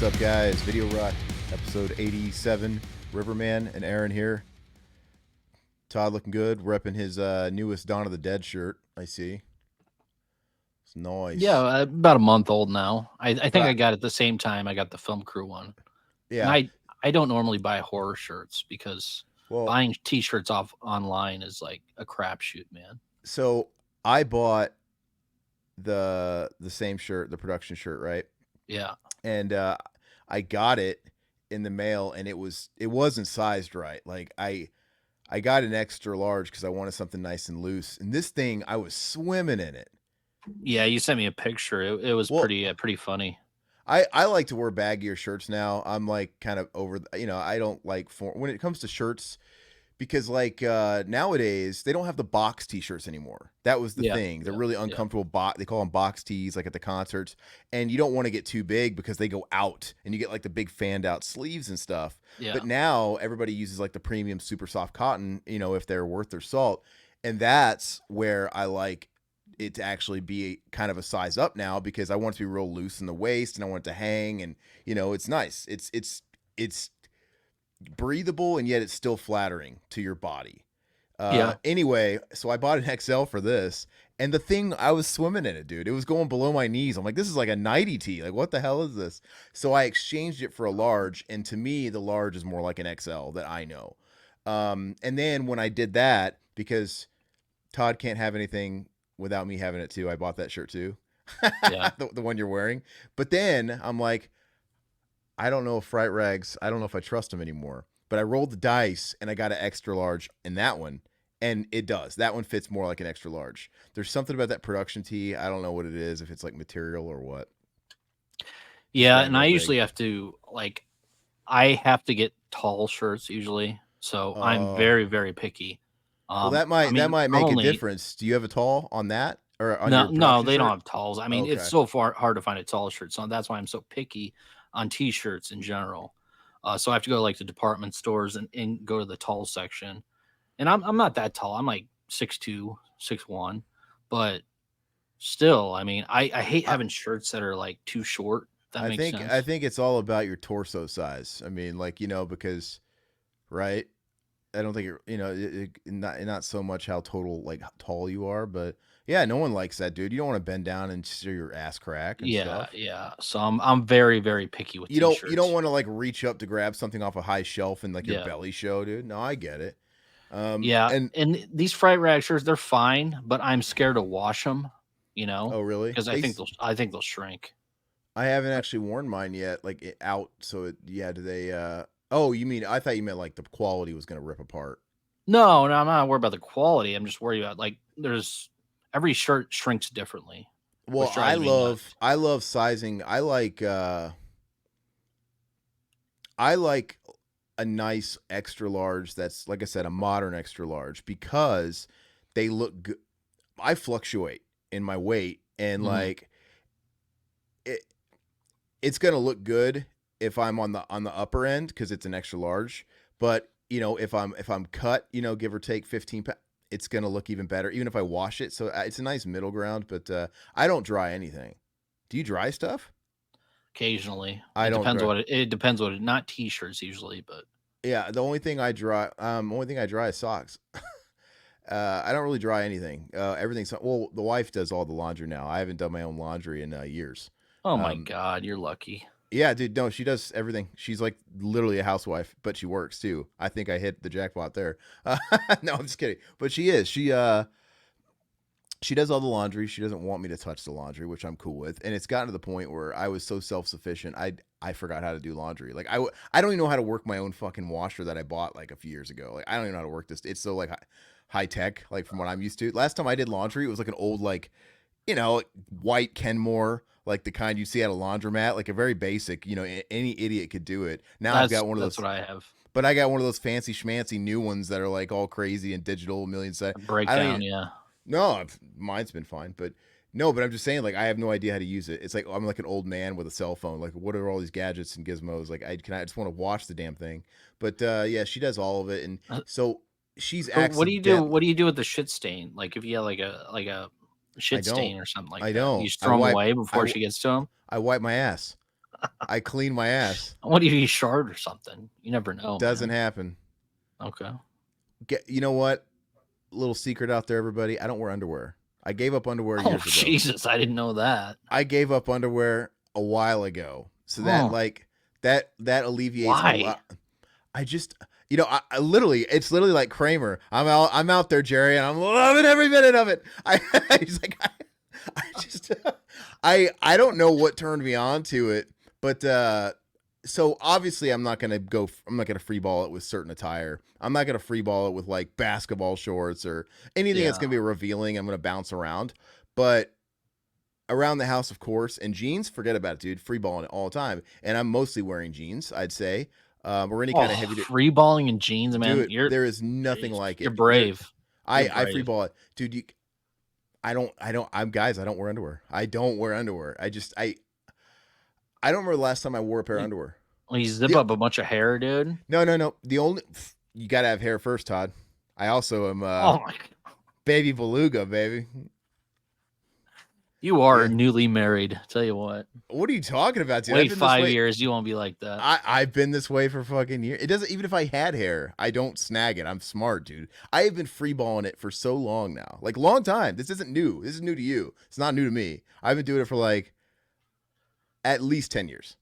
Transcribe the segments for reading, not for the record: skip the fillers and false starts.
What's up, guys? Video Rock, episode 87. Riverman and Aaron here. Todd looking good, repping his newest Dawn of the Dead shirt. I see. It's Yeah, nice. about a month old now. I But think I got it the same time I got the film crew one. And yeah, I don't normally buy horror shirts because well, buying t-shirts off online is like a crapshoot, man. so I bought the same shirt, the production shirt, right? Yeah. And I got it in the mail, and it wasn't sized right. Like I got an extra large because I wanted something nice and loose. And this thing, I was swimming in it. Yeah, you sent me a picture. It was Well, pretty funny. I like to wear baggier shirts now. I'm like kind of over, I don't like when it comes to shirts because like nowadays they don't have the box t-shirts anymore. That was the Yeah. thing. They're Yeah. really Yeah. uncomfortable they call them box tees like at the concerts, and you don't want to get too big because they go out and you get like the big fanned out sleeves and stuff. Yeah. But now everybody uses like the premium super soft cotton, if they're worth their salt. And that's where I like it to actually be kind of a size up now because I want it to be real loose in the waist and I want it to hang, and it's nice. It's breathable and yet it's still flattering to your body. Yeah. Anyway, so I bought an XL for this, and the thing, I was swimming in it, dude. It was going below my knees. I'm like, this is like a nighty tee. Like, what the hell is this? So I exchanged it for a large, and to me, the large is more like an XL that I know. And then when I did that, because Todd can't have anything without me having it too, I bought that shirt too. Yeah. the one you're wearing. But then I'm like, I don't know if Fright Rags, I don't know if I trust him anymore. But I rolled the dice and I got an extra large in that one. And it does. That one fits more like an extra large. There's something about that production tee. I don't know what it is, if it's like material or what. Just Yeah, ran and I real usually big. have to I have to get tall shirts usually. So I'm Uh, very picky. well, that I might mean, I'm make a only difference. Do you have a tall on that or on your no, production they don't shirt? have talls. I mean, it's Okay. so hard to find a tall shirt, so that's why I'm so picky on t-shirts in general. So I have to go to like the department stores and go to the tall section. And I'm not that tall. I'm like 6'2", 6'1", but still, I mean, I hate I, having shirts that are like too short. If that I makes think I sense. think it's all about your torso size. I mean, like, because right? I don't think not so much how total like how tall you are, but yeah, no one likes that, dude. You don't want to bend down and see your ass crack and Yeah, stuff. yeah. So I'm very picky with You don't t-shirts. want to like reach up to grab something off a high shelf and like your Yeah. belly show, dude. No, I get it. Yeah, And and these fright rag shirts, they're fine, but I'm scared to wash them, oh really? because I think they'll shrink. I haven't I, actually worn mine yet, like out. So yeah, do they? Oh, you mean I thought you meant like the quality was gonna rip apart. no, I'm not worried about the quality. I'm just worried about like there's every shirt shrinks differently, Well, which drives me nuts. I love sizing. I like a nice extra large that's, like I said, a modern extra large because they look good. I fluctuate in my weight, and Hmm. like it it's going to look good if I'm on the upper end cuz it's an extra large, but if I'm cut, give or take 15 pounds, it's going to look even better even if I wash it. So it's a nice middle ground, but I don't dry anything. Do you dry stuff? Occasionally, I don't dry. it depends what it. Not t-shirts usually, but Yeah, only thing I dry is socks. I don't really dry anything. Everything's well. The wife does all the laundry now. I haven't done my own laundry in years. oh my Um, god, you're lucky. yeah, dude. No, she does everything. She's like literally a housewife, but she works too. I think I hit the jackpot there. No, I'm just kidding. But she is. She does all the laundry. She doesn't want me to touch the laundry, which I'm cool with. And it's gotten to the point where I was so self sufficient. I forgot how to do laundry. Like I don't even know how to work my own fucking washer that I bought like a few years ago. Like I don't even know how to work this. It's so like high tech, like from what I'm used to. Last time I did laundry, it was like an old like white Kenmore, like the kind you see at a laundromat, like a very basic. Any idiot could do it. Now I've got one of That's those, what I have. but I got one of those fancy schmancy new ones that are like all crazy and digital, million set. A I don't breakdown, even. yeah. No, mine's been fine, but no, but I'm just saying, like, I have no idea how to use it. It's like I'm like an old man with a cell phone. Like, what are all these gadgets and gizmos? Like, I just want to watch the damn thing. But yeah, she does all of it, and so she's So what do you do? accident. What do you do with the shit stain? Like if you have like a I shit don't. stain or something like I that, you don't. just throw them away I before she gets to them. I wipe my ass. I clean my ass. What if you shard or something? You never know, Doesn't man. happen. Okay. You know what? Little secret out there, everybody. I don't wear underwear. I gave up underwear Oh years ago. Jesus, I didn't know that. I gave up underwear a while ago. So that Oh, like that alleviates a why? lot. I just I literally it's literally like Kramer. I'm out there, Jerry, and I'm loving every minute of it. He's like I just I don't know what turned me on to it, but so obviously I'm not gonna free ball it with certain attire. I'm not gonna free ball it with like basketball shorts or anything that's Yeah. gonna be revealing. I'm gonna bounce around. But around the house, of course, and jeans, forget about it, dude. Free balling it all the time. And I'm mostly wearing jeans, I'd say. Or any kind of Oh, heavy free balling in jeans, man. dude, there is nothing Jeez, like you're it. There brave. You're I free brave. ball it. Dude, I'm guys, I don't wear underwear. I don't wear underwear. I don't remember the last time I wore a pair of You, underwear. you zip The, up a bunch of hair, dude. no. The only you gotta have hair first, Todd. I also am Oh my God. baby beluga, baby. You are Yeah. newly married. Tell you what. What are you talking about, dude? I've Wait been this 5 way. years, you won't be like that. I've been this way for fucking years. It doesn't even if I had hair, I don't snag it. I'm smart, dude. I have been freeballing it for so long now. Like long time. This isn't new. This is new to you. It's not new to me. I've been doing it for like at least 10 years.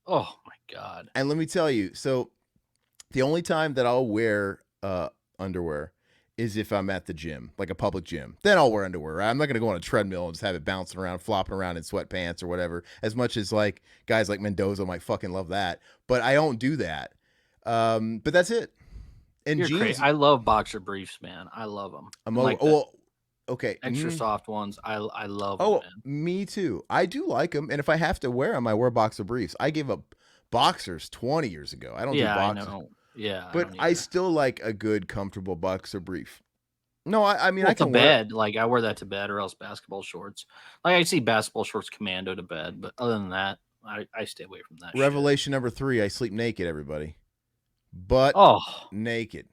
Oh my God. And let me tell you, so the only time that I'll wear underwear is if I'm at the gym, like a public gym. Then I'll wear underwear. Right? I'm not gonna go on a treadmill and just have it bouncing around, flopping around in sweatpants or whatever. As much as like guys like Mendoza might fucking love that, but I don't do that. But that's it. And You're crazy. jeans, I love boxer briefs, man. I love them. I'm And over. like Oh, the well, okay. extra soft ones. I love them, Oh, man. me too. I do like them, and if I have to wear them, I wear boxer briefs. I gave up boxers 20 years ago. I don't do Yeah, I boxers, know. Yeah, I but don't I either. still like a good, comfortable boxer brief. No, I mean I Well, to can wear bed, like I wear that to bed, or else basketball shorts. Like I see basketball shorts commando to bed, but other than that, I stay away from that shit. revelation number 3. I sleep naked. Everybody, butt Oh, naked,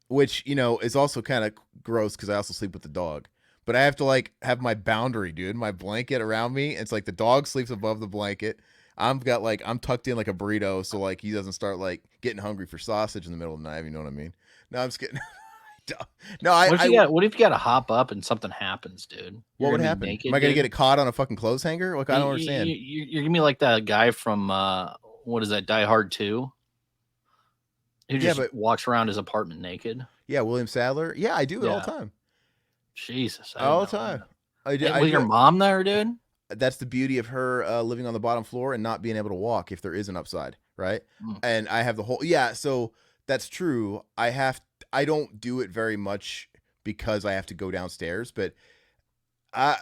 which is also kind of gross because I also sleep with the dog. But I have to like have my boundary, dude. My blanket around me. It's like the dog sleeps above the blanket. I'm tucked in like a burrito, so like he doesn't start like getting hungry for sausage in the middle of the night. If you know what I mean? No, I'm just kidding. No, what if you got to hop up and something happens, dude? You're what would gonna be happen? Am I naked, gonna get dude. it caught on a fucking clothes hanger? Like I don't understand. You're gonna be like that guy from what is that? Die Hard 2, who Yeah, just but walks around his apartment naked. yeah, William Sadler. Yeah, I do it all the Yeah, time. Jesus, I didn't All the know time. that. I Was do your it. mom there, dude? That's the beauty of her living on the bottom floor and not being able to walk if there is an upside, right? Mm. And I have the whole yeah, so that's true. I don't do it very much because I have to go downstairs, but I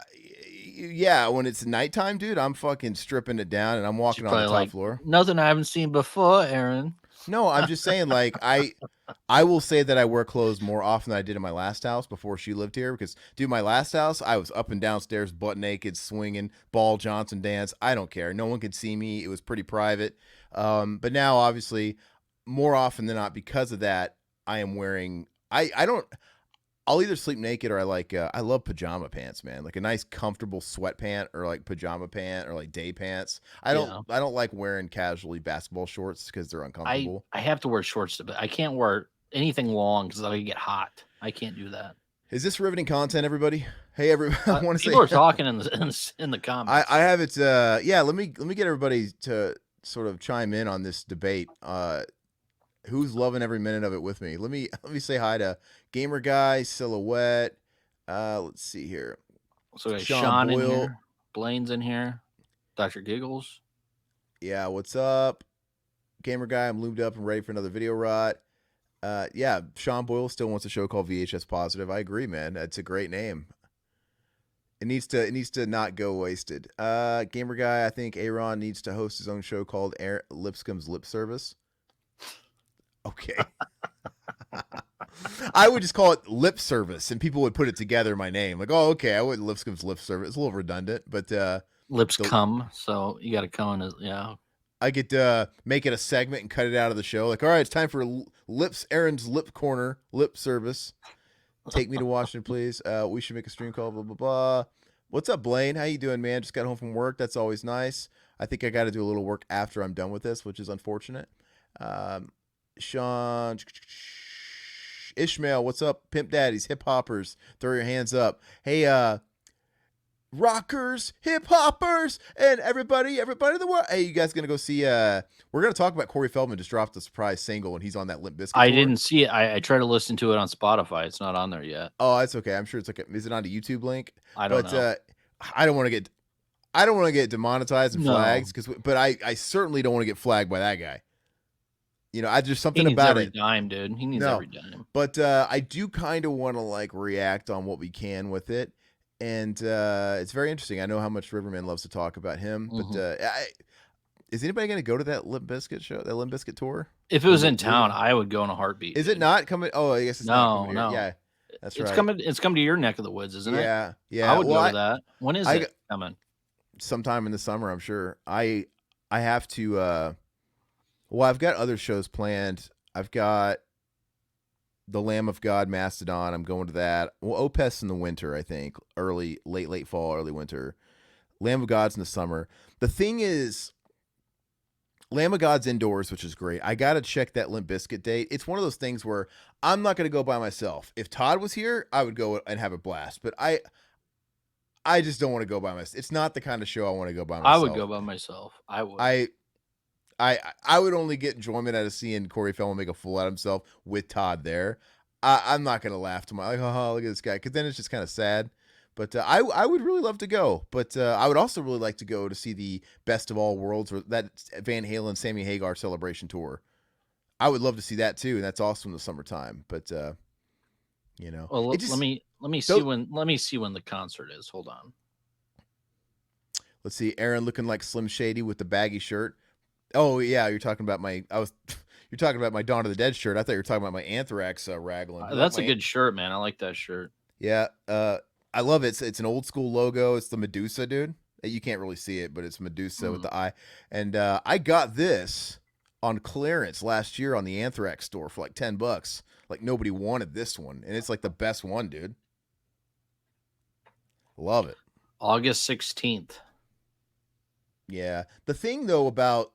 yeah, when it's nighttime, dude, I'm fucking stripping it down and I'm She's walking on the probably top like, floor. nothing I haven't seen before, Aaron. No, I'm just saying like I will say that I wear clothes more often than I did in my last house before she lived here because, dude, my last house, I was up and downstairs, butt naked, swinging, ball Johnson dance. I don't care. No one could see me. It was pretty private. But now, obviously, more often than not, because of that, I am wearing. I don't. I'll either sleep naked or I love pajama pants, man. Like a nice comfortable sweatpant or like pajama pant or like day pants. Yeah. I don't like wearing casually basketball shorts because they're uncomfortable. I have to wear shorts to bed. I can't wear anything long because I get hot. I can't do that. Is this riveting content, everybody? Hey, everybody! I want to People say are talking in the comments. I have it. Yeah, let me get everybody to sort of chime in on this debate. Who's loving every minute of it with me? Let me say hi to Gamer Guy Silhouette. Let's see here. So we got Sean Sean in Boyle. here, Blaine's in here, Dr. Giggles. Yeah, what's up, Gamer Guy? I'm lubed up and ready for another video rot. Yeah, Sean Boyle still wants a show called VHS Positive. I agree, man. That's a great name. It needs to not go wasted. Gamer Guy, I think Aaron needs to host his own show called Lipscomb's Lip Service. Okay. I would just call it Lip Service, and people would put it together in my name. Like, oh, okay, I wouldn't Lipscomb's Lip Service. It's a little redundant, but Lips the, come, so you got to come in. Yeah. I could make it a segment and cut it out of the show. Like, all right, it's time for Aaron's Lip Corner, Lip Service. Take me to Washington, please. We should make a stream call, blah, blah, blah. What's up, Blaine? How you doing, man? Just got home from work. That's always nice. I think I got to do a little work after I'm done with this, which is unfortunate. Um, Sean Ishmael, what's up? Pimp Daddies, hip hoppers, throw your hands up. Hey, rockers, hip hoppers, and everybody in the world. Hey, you guys gonna go see? We're gonna talk about Corey Feldman just dropped a surprise single, and he's on that Limp Bizkit I tour. didn't see it. I tried to listen to it on Spotify. It's not on there yet. Oh, that's okay. I'm sure it's like, is it on a YouTube link? I don't But know. I don't want to get, I don't want to get demonetized and No, flags but I certainly don't want to get flagged by that guy. You know, I just he something needs about every it. dime, dude. He needs No, every dime. but I do kind of want to like react on what we can with it, and it's very interesting. I know how much Riverman loves to talk about him, but Mhm. is anybody going to go to that Limp Bizkit show, that Limp Bizkit tour? If it Or was in town, I would go in a heartbeat, is it dude. not coming? Oh, I guess it's not coming No, here. no. Yeah, that's It's right. coming it's coming to your neck of the woods, isn't it? Yeah, I yeah. would Well, go to that. When is I it coming? sometime in the summer, I'm sure. I have to. Well, I've got other shows planned. I've got the Lamb of God Mastodon. I'm going to that. Well, Opus in the winter, I think. Late fall, early winter. Lamb of God's in the summer. The thing is, Lamb of God's indoors, which is great. I got to check that Limp Bizkit date. It's one of those things where I'm not going to go by myself. If Todd was here, I would go and have a blast. But I just don't want to go by myself. It's not the kind of show I want to go by I would myself. go by myself. I would. I I would only get enjoyment out of seeing Corey Feldman make a fool out of himself with Todd there. I'm not gonna laugh to my like, oh, look at this guy, because then it's just kind of sad. But I would really love to go. But I would also really like to go to see the Best of All Worlds, or that Van Halen Sammy Hagar celebration tour. I would love to see that too, and that's also in the summertime. But you know, Well, it just let me see don't. when the concert is. Hold on. Let's see, Aaron looking like Slim Shady with the baggy shirt. Oh yeah, you're talking about my. I was. You're talking about my Dawn of the Dead shirt. I thought you were talking about my Anthrax raglan. You like That's a my? good shirt, man. I like that shirt. Yeah. I love it. It's an old school logo. It's the Medusa, dude. You can't really see it, but it's Medusa with Mm. the eye. And I got this on clearance last year on the Anthrax store for like $10. Like nobody wanted this one, and it's like the best one, dude. Love it. August 16th. Yeah. The thing though about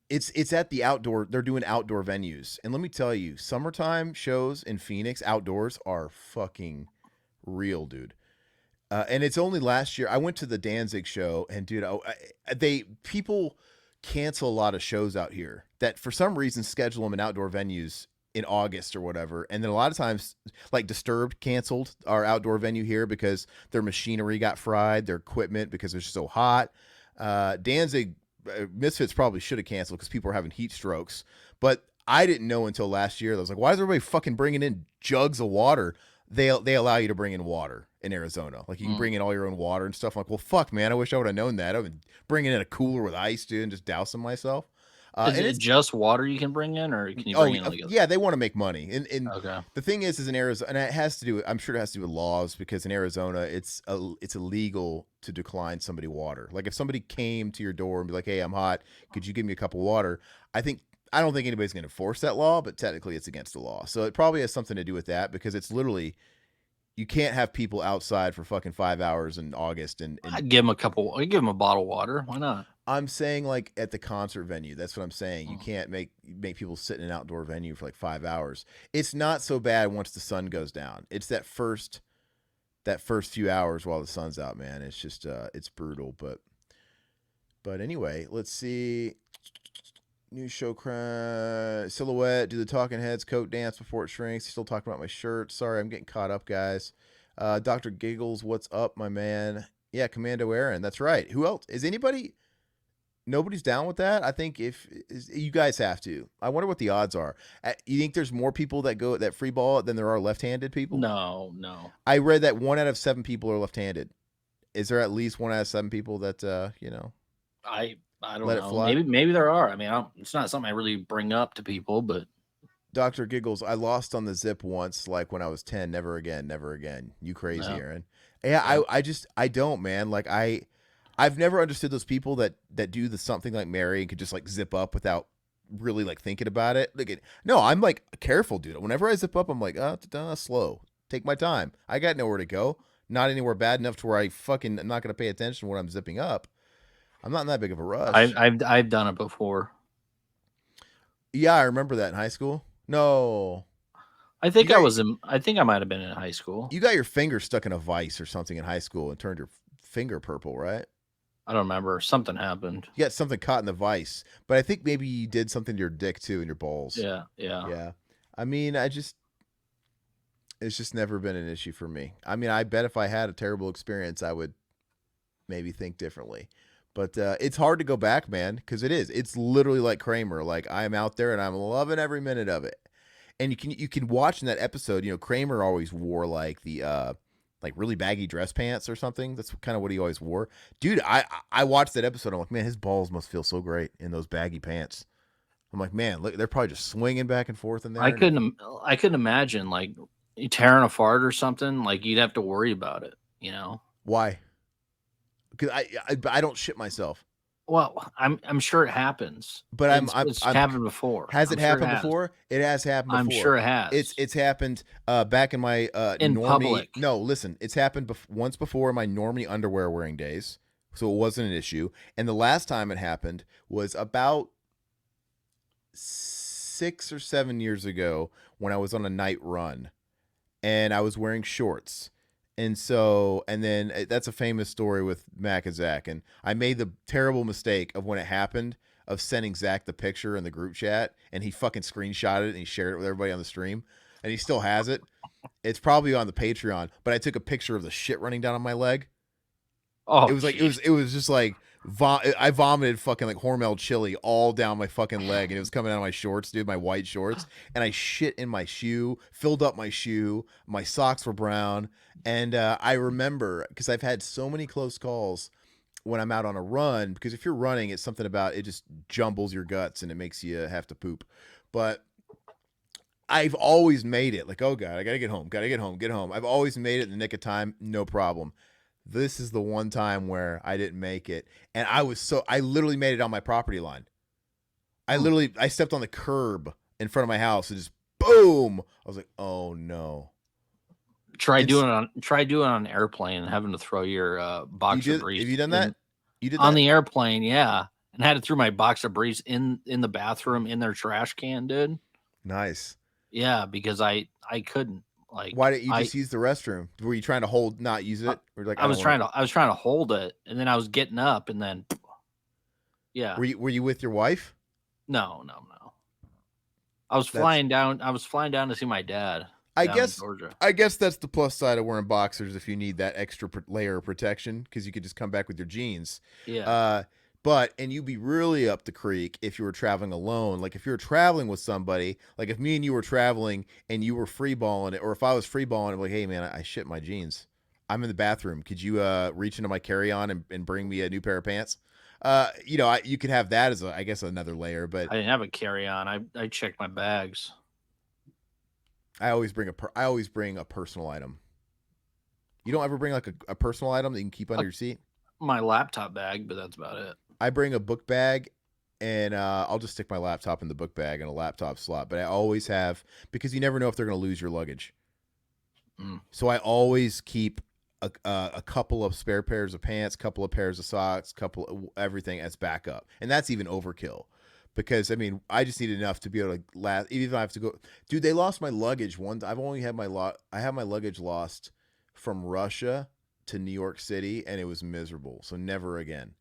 it's at the outdoor. They're doing outdoor venues, and let me tell you, summertime shows in Phoenix outdoors are fucking real, dude. And it's only last year I went to the Danzig show, and dude, they people cancel a lot of shows out here that for some reason schedule them in outdoor venues in August or whatever, and then a lot of times, like Disturbed canceled our outdoor venue here because their machinery got fried, their equipment because it's so hot. Danzig Misfits probably should have canceled because people were having heat strokes, but I didn't know until last year. I was like, why is everybody fucking bringing in jugs of water? They allow you to bring in water in Arizona. Like you can Mm. bring in all your own water and stuff. I'm like, well, fuck, man. I wish I would have known that. I've been bringing in a cooler with ice, dude, and just dousing myself. Is And it it's just water you can bring in, or can you oh bring in like yeah, they want to make money. And okay? the thing is in Arizona, and it has to do with, I'm sure it has to do with laws, because in Arizona it's illegal to decline somebody water. Like if somebody came to your door and be like, hey, I'm hot, could you give me a cup of water? I don't think anybody's going to enforce that law, but technically it's against the law. So it probably has something to do with that, because it's literally, you can't have people outside for fucking 5 hours in August. And I'd give him a couple. I'd give him a bottle of water. Why not? I'm saying like at the concert venue. That's what I'm saying. You Mm. can't make people sit in an outdoor venue for like 5 hours. It's not so bad once the sun goes down. It's that first few hours while the sun's out, man. It's just it's brutal. But anyway, let's see. New show silhouette. Do the talking heads coat dance before it shrinks. Still talking about my shirt. Sorry, I'm getting caught up, guys. Dr. Giggles, what's up, my man? Yeah, Commando Aaron. That's right. Who else? Is anybody? Nobody's down with that. I think you guys have to. I wonder what the odds are. You think there's more people that go that free ball than there are left-handed people? No, no. I read that 1 out of 7 people are left-handed. Is there at least 1 out of 7 people that I don't let it know. fly? Maybe there are. I mean, it's not something I really bring up to people, but Dr. Giggles, I lost on the zip once, like when I was 10. Never again, never again. You crazy, no. Aaron. Yeah, Yeah. I don't, man. Like I've never understood those people that do the something like Mary and could just like zip up without really like thinking about it. No, I'm like careful, dude. Whenever I zip up, I'm like, slow. Take my time. I got nowhere to go. Not anywhere bad enough to where I'm not gonna pay attention when I'm zipping up. I'm not in that big of a I've rush. I've I've done it before. Yeah, I remember that in high school. No, I you think I got was in. I think I might have been in high school. you got your finger stuck in a vice or something in high school and turned your finger purple, right? I don't remember. Something happened. You got something caught in the vice, but I think maybe you did something to your dick too and your balls. Yeah, yeah. Yeah, I mean, it's just never been an issue for me. I mean, I bet if I had a terrible experience, I would maybe think differently. But it's hard to go back, man, because it is. It's literally like Kramer. Like I'm out there and I'm loving every minute of it. And you can watch in that episode. Kramer always wore like really baggy dress pants or something. That's kind of what he always wore. Dude, I watched that episode. I'm like, man, his balls must feel so great in those baggy pants. I'm like, man, look, they're probably just swinging back and forth in there. I And couldn't. I couldn't imagine like you tearing a fart or something. Like you'd have to worry about it. You know. why? Because I don't shit myself. Well, I'm sure it happens. But It's I'm happened before. has I'm it sure it happened has. before? It has happened I'm before. sure it has. It's happened back in my In normie. public. No, listen, it's happened once before in my normie underwear wearing days, so it wasn't an issue. And the last time it happened was about 6 or 7 years ago when I was on a night run and I was wearing shorts. And then that's a famous story with Mac and Zach. And I made the terrible mistake of when it happened of sending Zach the picture in the group chat, and he fucking screenshotted it and he shared it with everybody on the stream, and he still has it. It's probably on the Patreon, but I took a picture of the shit running down on my leg. Oh, It was like jeez. it was just like I vomited fucking like Hormel chili all down my fucking leg, and it was coming out of my shorts, dude, my white shorts, and I shit in my shoe, filled up my shoe, my socks were brown, and I remember because I've had so many close calls when I'm out on a run, because if you're running, it's something about it just jumbles your guts and it makes you have to poop, but. I've always made it like, oh God, I gotta get home, get home. I've always made it in the nick of time, no problem. This is the one time where I didn't make it, and I literally made it on my property line. Hmm. I stepped on the curb in front of my house and just boom. I was like, oh no. Try And doing it on. Try doing it on an airplane and having to throw your you boxer did? Have briefs you done that? in You did on that? the airplane. Yeah, and had to throw my boxer briefs in the bathroom in their trash can, dude. Nice. Yeah, because I couldn't Why like didn't you just use the restroom? Were you trying to hold, not use I, it, or like I I don't was want trying to? to I was trying to hold it, and then I was getting up, and then yeah, Were you with your wife? no. I was That's flying down. I was flying down to see my dad I down in guess Georgia. I guess that's the plus side of wearing boxers if you need that extra layer of protection because you could just come back with your jeans. Yeah. Uh, and you'd be really up the creek if you were traveling alone. Like if you were traveling with somebody, like if me and you were traveling and you were freeballing it, or if I was freeballing it, like, hey man, I shit my jeans. I'm in the bathroom. Could you reach into my carry on and bring me a new pair of pants? You could have that as I guess another layer, but I didn't have a carry on. I checked my bags. I always bring a personal item. You don't ever bring like a personal item that you can keep under Uh, your seat? my laptop bag, but that's about it. I bring a book bag and I'll just stick my laptop in the book bag and a laptop slot. But I always have, because you never know if they're going to lose your luggage. Mm. So I always keep a couple of spare pairs of pants, couple of pairs of socks, couple of everything as backup. And that's even overkill. Because I mean, I just need enough to be able to last. Even if I have to go, dude, they lost my luggage once. I've only had I have my luggage lost from Russia to New York City, and it was miserable. So never again.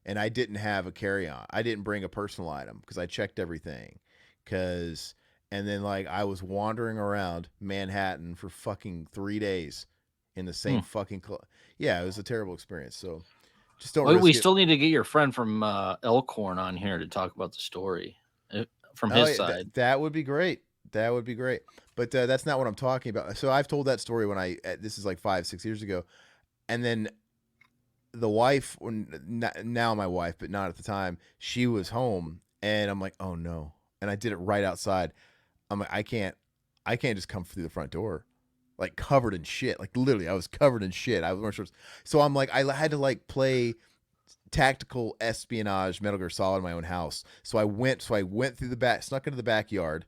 And I didn't have a carry on. I didn't bring a personal item because I checked everything. Cause and then like I was wandering around Manhattan for fucking 3 days in the same Hmm. fucking yeah, it was a terrible experience. So just don't Well, we risk it. still need to get your friend from Elkhorn on here to talk about the story from Oh, his yeah, side. that would be great. That would be great. But that's not what I'm talking about. So I've told that story when this is like 5, 6 years ago, and then the wife, now my wife, but not at the time, she was home, and I'm like, oh no, and I did it right outside. I'm like, I can't just come through the front door, like covered in shit, like literally, I was covered in shit. I was wearing shorts, so I'm like, I had to like play tactical espionage Metal Gear Solid in my own house. So I went through the back, snuck into the backyard,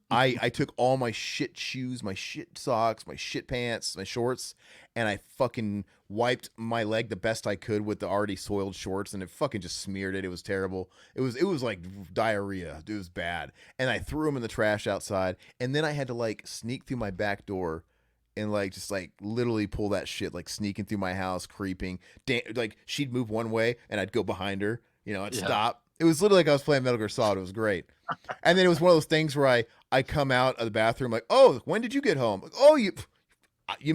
I took all my shit shoes, my shit socks, my shit pants, my shorts, and I fucking wiped my leg the best I could with the already soiled shorts, and it fucking just smeared it. It was terrible. It was like diarrhea. It was bad. And I threw them in the trash outside, and then I had to like sneak through my back door and like just like literally pull that shit, like sneaking through my house, creeping. Like she'd move one way and I'd go behind her. I'd Yeah. stop. It was literally like I was playing Metal Gear Solid. It was great. And then it was one of those things where I come out of the bathroom like, oh, when did you get home? Like, oh, you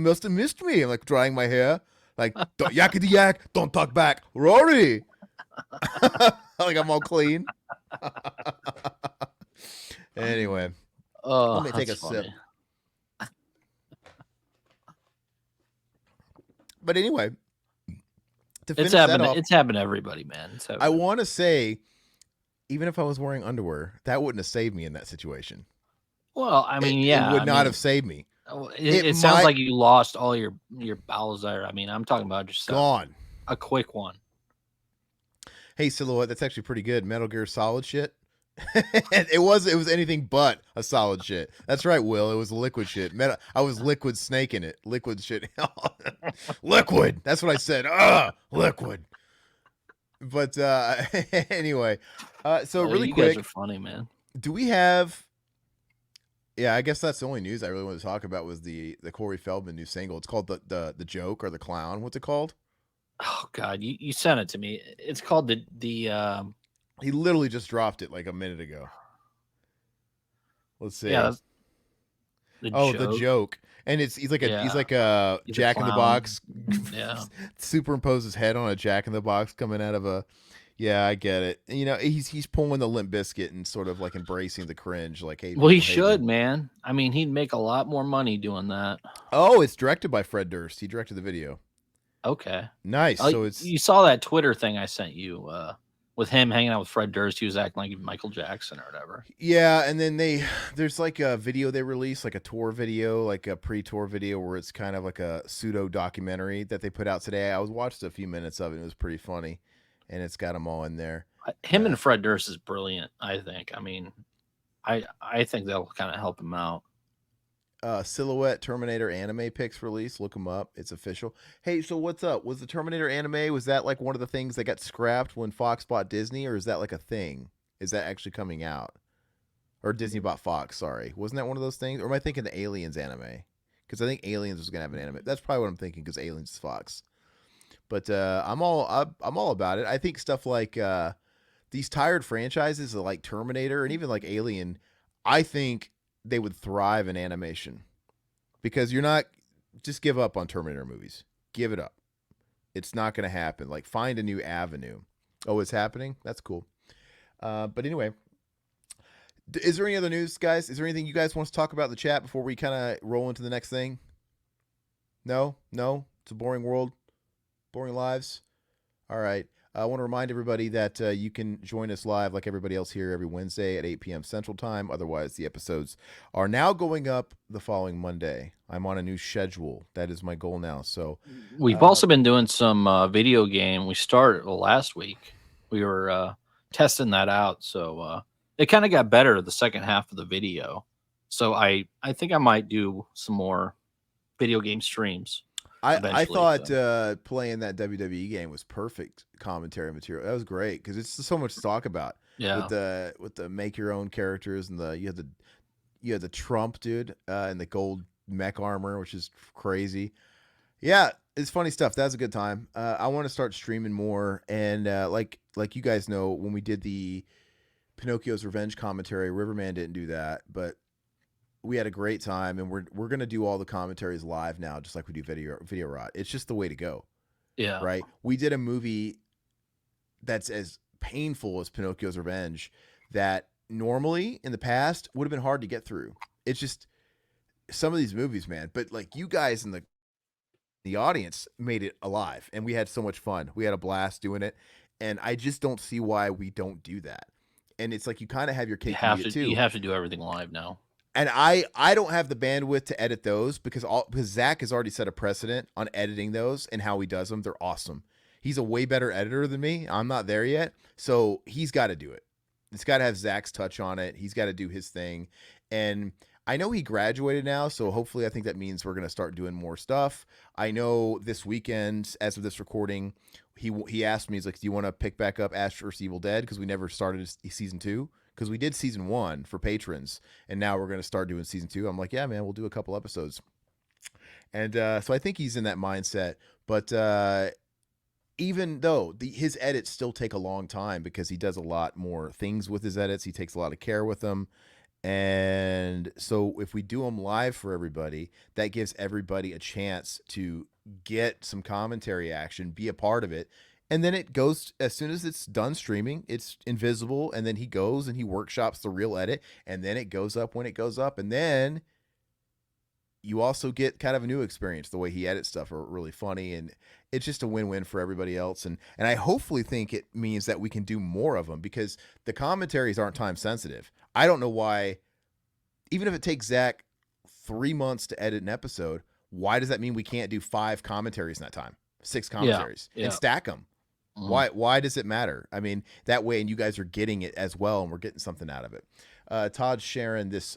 must have missed me. I'm like drying my hair, like don't yakety yak, don't talk back, Rory. Like I'm all clean. Anyway, let Oh, me take that's a sip. funny. But anyway, to It's finish that happened. off, It's happened to everybody, man. It's I happened. want to say, even if I was wearing underwear, that wouldn't have saved me in that situation. Well, I It, mean, it yeah. would I not mean, have saved me. it, It it sounds might like you lost all your bowels there. I mean, I'm talking about just gone. a quick one. Hey, Silhouette, that's actually pretty good. Metal Gear Solid shit. It was anything but a solid shit. That's right, Will. It was liquid shit. I was liquid snaking it. Liquid shit. Liquid. That's what I said. Liquid. But anyway, so really You guys are quick, funny, man. do we have? Yeah, I guess that's the only news I really wanted to talk about was the Corey Feldman new single. It's called the joke or the clown. What's it called? Oh God, you sent it to me. It's called the He literally just dropped it like a minute ago. Let's yeah, see. that's the Oh, the joke. joke, and he's Yeah, like a he's a Jack in the clown. Box. Yeah. Superimpose his head on a Jack in the Box coming out of a. Yeah, I get it. He's pulling the Limp Biscuit and sort of like embracing the cringe. Like, hey, Well, he people hate me. should, man. I mean, he'd make a lot more money doing that. Oh, it's directed by Fred Durst. He directed the video. Okay. Nice. So it's You saw that Twitter thing I sent you with him hanging out with Fred Durst. He was acting like Michael Jackson or whatever. yeah, and then there's like a video they released, like a tour video, like a pre-tour video where it's kind of like a pseudo documentary that they put out today. I was watched a few minutes of it. It was pretty funny, and it's got them all in there. Him and Fred Durst is brilliant. I think. I mean, I think that'll kind of help him out. Silhouette Terminator anime picks released. Look them up. It's official. Hey, so what's up? Was the Terminator anime, was that like one of the things that got scrapped when Fox bought Disney, or is that like a thing? Is that actually coming out? Or Disney bought Fox, sorry. Wasn't that one of those things? Or am I thinking the Aliens anime? Because I think Aliens was gonna have an anime. That's probably what I'm thinking because Aliens is Fox. But I'm all about it. I think stuff like these tired franchises like Terminator and even like Alien, I think they would thrive in animation because you're not just give up on Terminator movies. Give it up. It's not going to happen. Like find a new avenue. Oh, it's happening. That's cool. But anyway, is there any other news, guys? Is there anything you guys want to talk about in the chat before we kind of roll into the next thing? No. It's a boring world, boring lives. All right. I want to remind everybody that you can join us live like everybody else here every Wednesday at 8 p.m. Central Time. Otherwise, the episodes are now going up the following Monday. I'm on a new schedule. That is my goal now. So We've also been doing some video game. We started last week. We were testing that out, so it kind of got better the second half of the video. So I think I might do some more video game streams. I Eventually, thought so. playing that WWE game was perfect commentary material. That was great because it's just so much to talk about Yeah, with the make your own characters and you had the Trump dude and the gold mech armor, which is crazy. Yeah, it's funny stuff. That was a good time. I want to start streaming more, and like you guys know, when we did the Pinocchio's Revenge commentary, Riverman didn't do that, but we had a great time, and we're gonna do all the commentaries live now, just like we do video rot. It's just the way to go, yeah, right? We did a movie that's as painful as Pinocchio's Revenge that normally in the past would have been hard to get through. It's just some of these movies, man. But like you guys in the audience made it alive, and we had so much fun. We had a blast doing it, and I just don't see why we don't do that. And it's like you kind of have your cake and eat it you too. have to do everything live now. And I don't have the bandwidth to edit those because Zach has already set a precedent on editing those and how he does them. They're awesome. He's a way better editor than me. I'm not there yet, so he's got to do it. It's got to have Zach's touch on it. He's got to do his thing. And I know he graduated now, so hopefully I think that means we're going to start doing more stuff. I know this weekend, as of this recording, he asked me, he's like, do you want to pick back up Ash vs. Evil Dead? Because we never started season 2. Because we did season 1 for patrons, and now we're going to start doing season 2. I'm like, yeah, man, we'll do a couple episodes. And so I think he's in that mindset. But even though his edits still take a long time because he does a lot more things with his edits, he takes a lot of care with them. And so if we do them live for everybody, that gives everybody a chance to get some commentary action, be a part of it. And then it goes, as soon as it's done streaming, it's invisible. And then he goes and he workshops the real edit. And then it goes up when it goes up. And then you also get kind of a new experience. The way he edits stuff are really funny, and it's just a win-win for everybody else. And I hopefully think it means that we can do more of them, because the commentaries aren't time sensitive. I don't know why, even if it takes Zach 3 months to edit an episode, why does that mean we can't do 5 commentaries in that time, 6 commentaries, and stack them? Why does it matter? I mean, that way, and you guys are getting it as well, and we're getting something out of it. Todd's sharing this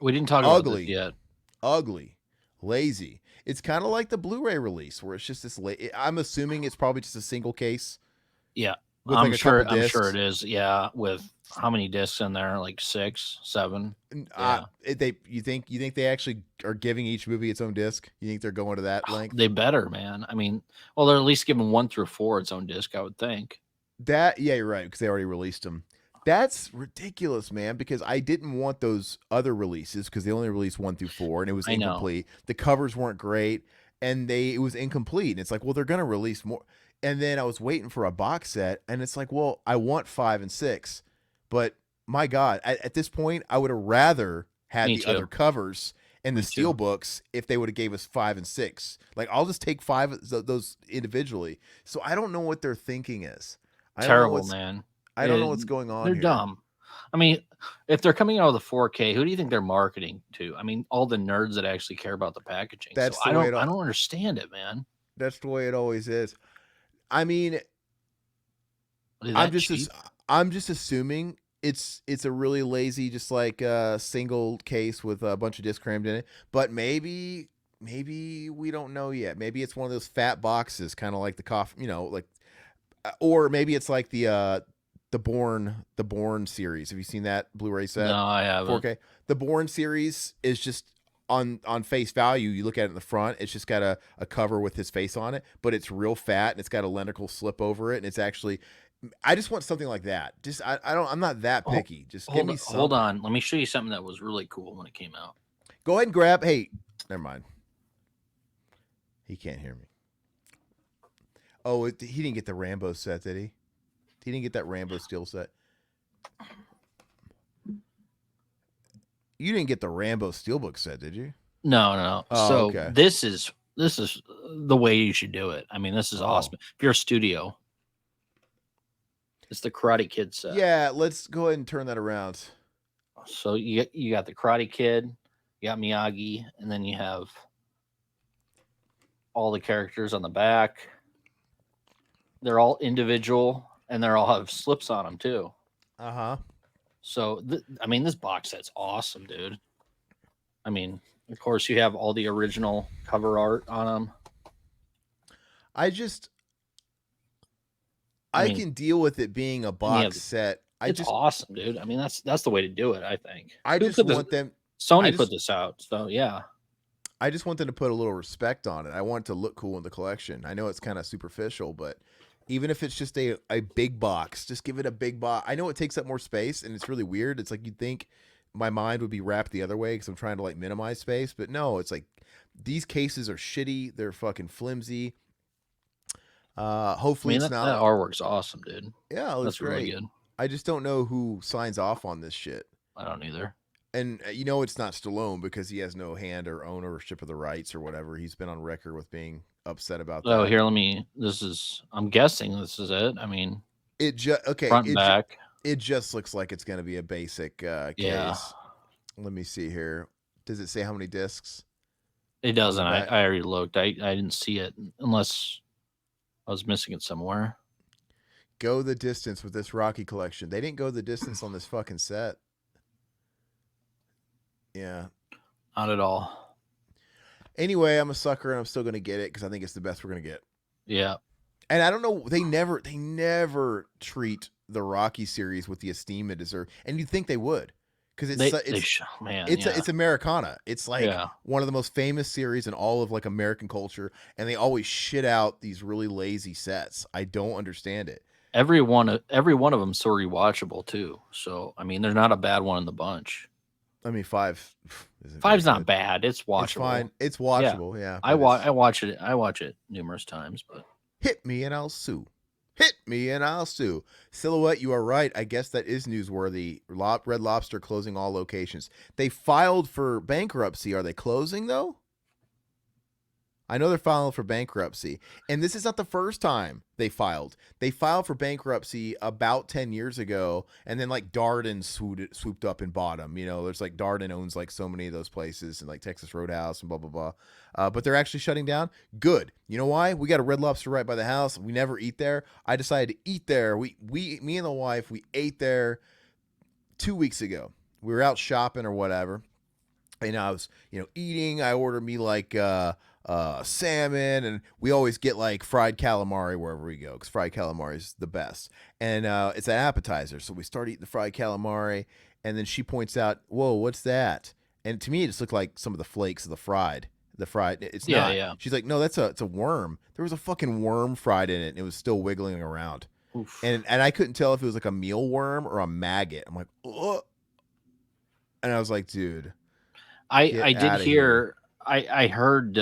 we didn't talk about this yet. Ugly, lazy. It's kind of like the Blu-ray release where it's just this. I'm assuming it's probably just a single case. Yeah, I'm sure it is. Yeah, with how many discs in there? Like 6, 7. Yeah. You think they actually are giving each movie its own disc? You think they're going to that length? They better, man. I mean, well, they're at least giving 1 through 4 its own disc, I would think. Yeah, you're right, because they already released them. That's ridiculous, man, because I didn't want those other releases because they only released 1 through 4 and it was incomplete. The covers weren't great and it was incomplete. And it's like, well, they're going to release more. And then I was waiting for a box set and it's like, well, I want 5 and 6. But my God, at this point, I would have rather had other covers and the steel books if they would have gave us 5 and 6. Like, I'll just take 5 of those individually. So I don't know what their thinking is. Terrible, man. I don't know what's going on. They're dumb. I mean, if they're coming out with a 4K, who do you think they're marketing to? I mean, all the nerds that actually care about the packaging. I don't understand it, man. That's the way it always is. I mean, I'm just assuming it's a really lazy, just like a single case with a bunch of discs crammed in it. But maybe we don't know yet. Maybe it's one of those fat boxes, kind of like the coffee, like, or maybe it's like the Bourne series. Have you seen that Blu-ray set? No, I haven't. 4K. The Bourne series is just on face value. You look at it in the front, it's just got a cover with his face on it, but it's real fat and it's got a lenticle slip over it. And it's actually, I just want something like that. Just, I'm not that picky. Just give me something. Hold on. Let me show you something that was really cool when it came out. Go ahead and grab. Hey, never mind. He can't hear me. Oh, he didn't get the Rambo set, did he? He didn't get that Rambo steel set. You didn't get the Rambo steelbook set, did you? No. Oh, so okay. This is the way you should do it. I mean, this is awesome. If you're a studio, it's the Karate Kid set. Yeah, let's go ahead and turn that around. So you got the Karate Kid, you got Miyagi, and then you have all the characters on the back. They're all individual. And they all have slips on them too. So, I mean, this box set's awesome, dude. I mean, of course, you have all the original cover art on them. I can deal with it being a box set. It's awesome, dude. I mean, that's the way to do it, I think. Sony put this out, so yeah. I just want them to put a little respect on it. I want it to look cool in the collection. I know it's kind of superficial, but even if it's just a big box, just give it a big box. I know it takes up more space and it's really weird. It's like you'd think my mind would be wrapped the other way because I'm trying to like minimize space, but no, it's like these cases are shitty. They're fucking flimsy. Hopefully it's not. That artwork's awesome, dude. Yeah, it looks great. Really good. I just don't know who signs off on this shit. I don't either. And it's not Stallone because he has no hand or ownership of the rights or whatever. He's been on record with being upset about that. Oh, here, I'm guessing this is it. I mean, front and back. It just looks like it's going to be a basic case. Yeah. Let me see here. Does it say how many discs? It doesn't. I already looked. I didn't see it unless I was missing it somewhere. go the distance with this Rocky collection. They didn't go the distance on this fucking set. Yeah. Not at all. Anyway, I'm a sucker and I'm still gonna get it because I think it's the best we're gonna get. Yeah. And I don't know, they never treat the Rocky series with the esteem it deserves, and you'd think they would, because Man, it's Americana. It's like yeah. one of the most famous series in all of like American culture, and they always shit out these really lazy sets. I don't understand it. Every one of them so rewatchable too. So I mean, there's not a bad one in the bunch. I mean, five isn't very Five's not good. bad. It's watchable. It's fine. It's watchable. Yeah. I but watch it numerous times, but hit me and I'll sue. Hit me and I'll sue. Silhouette, you are right. I guess that is newsworthy. Red Lobster closing all locations. They filed for bankruptcy. Are they closing though? I know they're filing for bankruptcy. And this is not the first time they filed. They filed for bankruptcy about 10 years ago. And then like Darden swooped up and bought them. You know, there's like Darden owns like so many of those places and like Texas Roadhouse and blah, blah, blah. But they're actually shutting down. Good. You know why? We got a Red Lobster right by the house. We never eat there. I decided to eat there. Me and the wife, we ate there 2 weeks ago. We were out shopping or whatever. And I was, eating. I ordered me like, salmon, and we always get like fried calamari wherever we go because fried calamari is the best, and it's an appetizer. So we start eating the fried calamari, and then she points out, "Whoa, what's that?" And to me, it just looked like some of the flakes of the fried. It's not. yeah. She's like, "No, it's a worm. There was a fucking worm fried in it, and it was still wiggling around." Oof. And I couldn't tell if it was like a mealworm or a maggot. I'm like, ugh. And I was like, dude, I did hear. I heard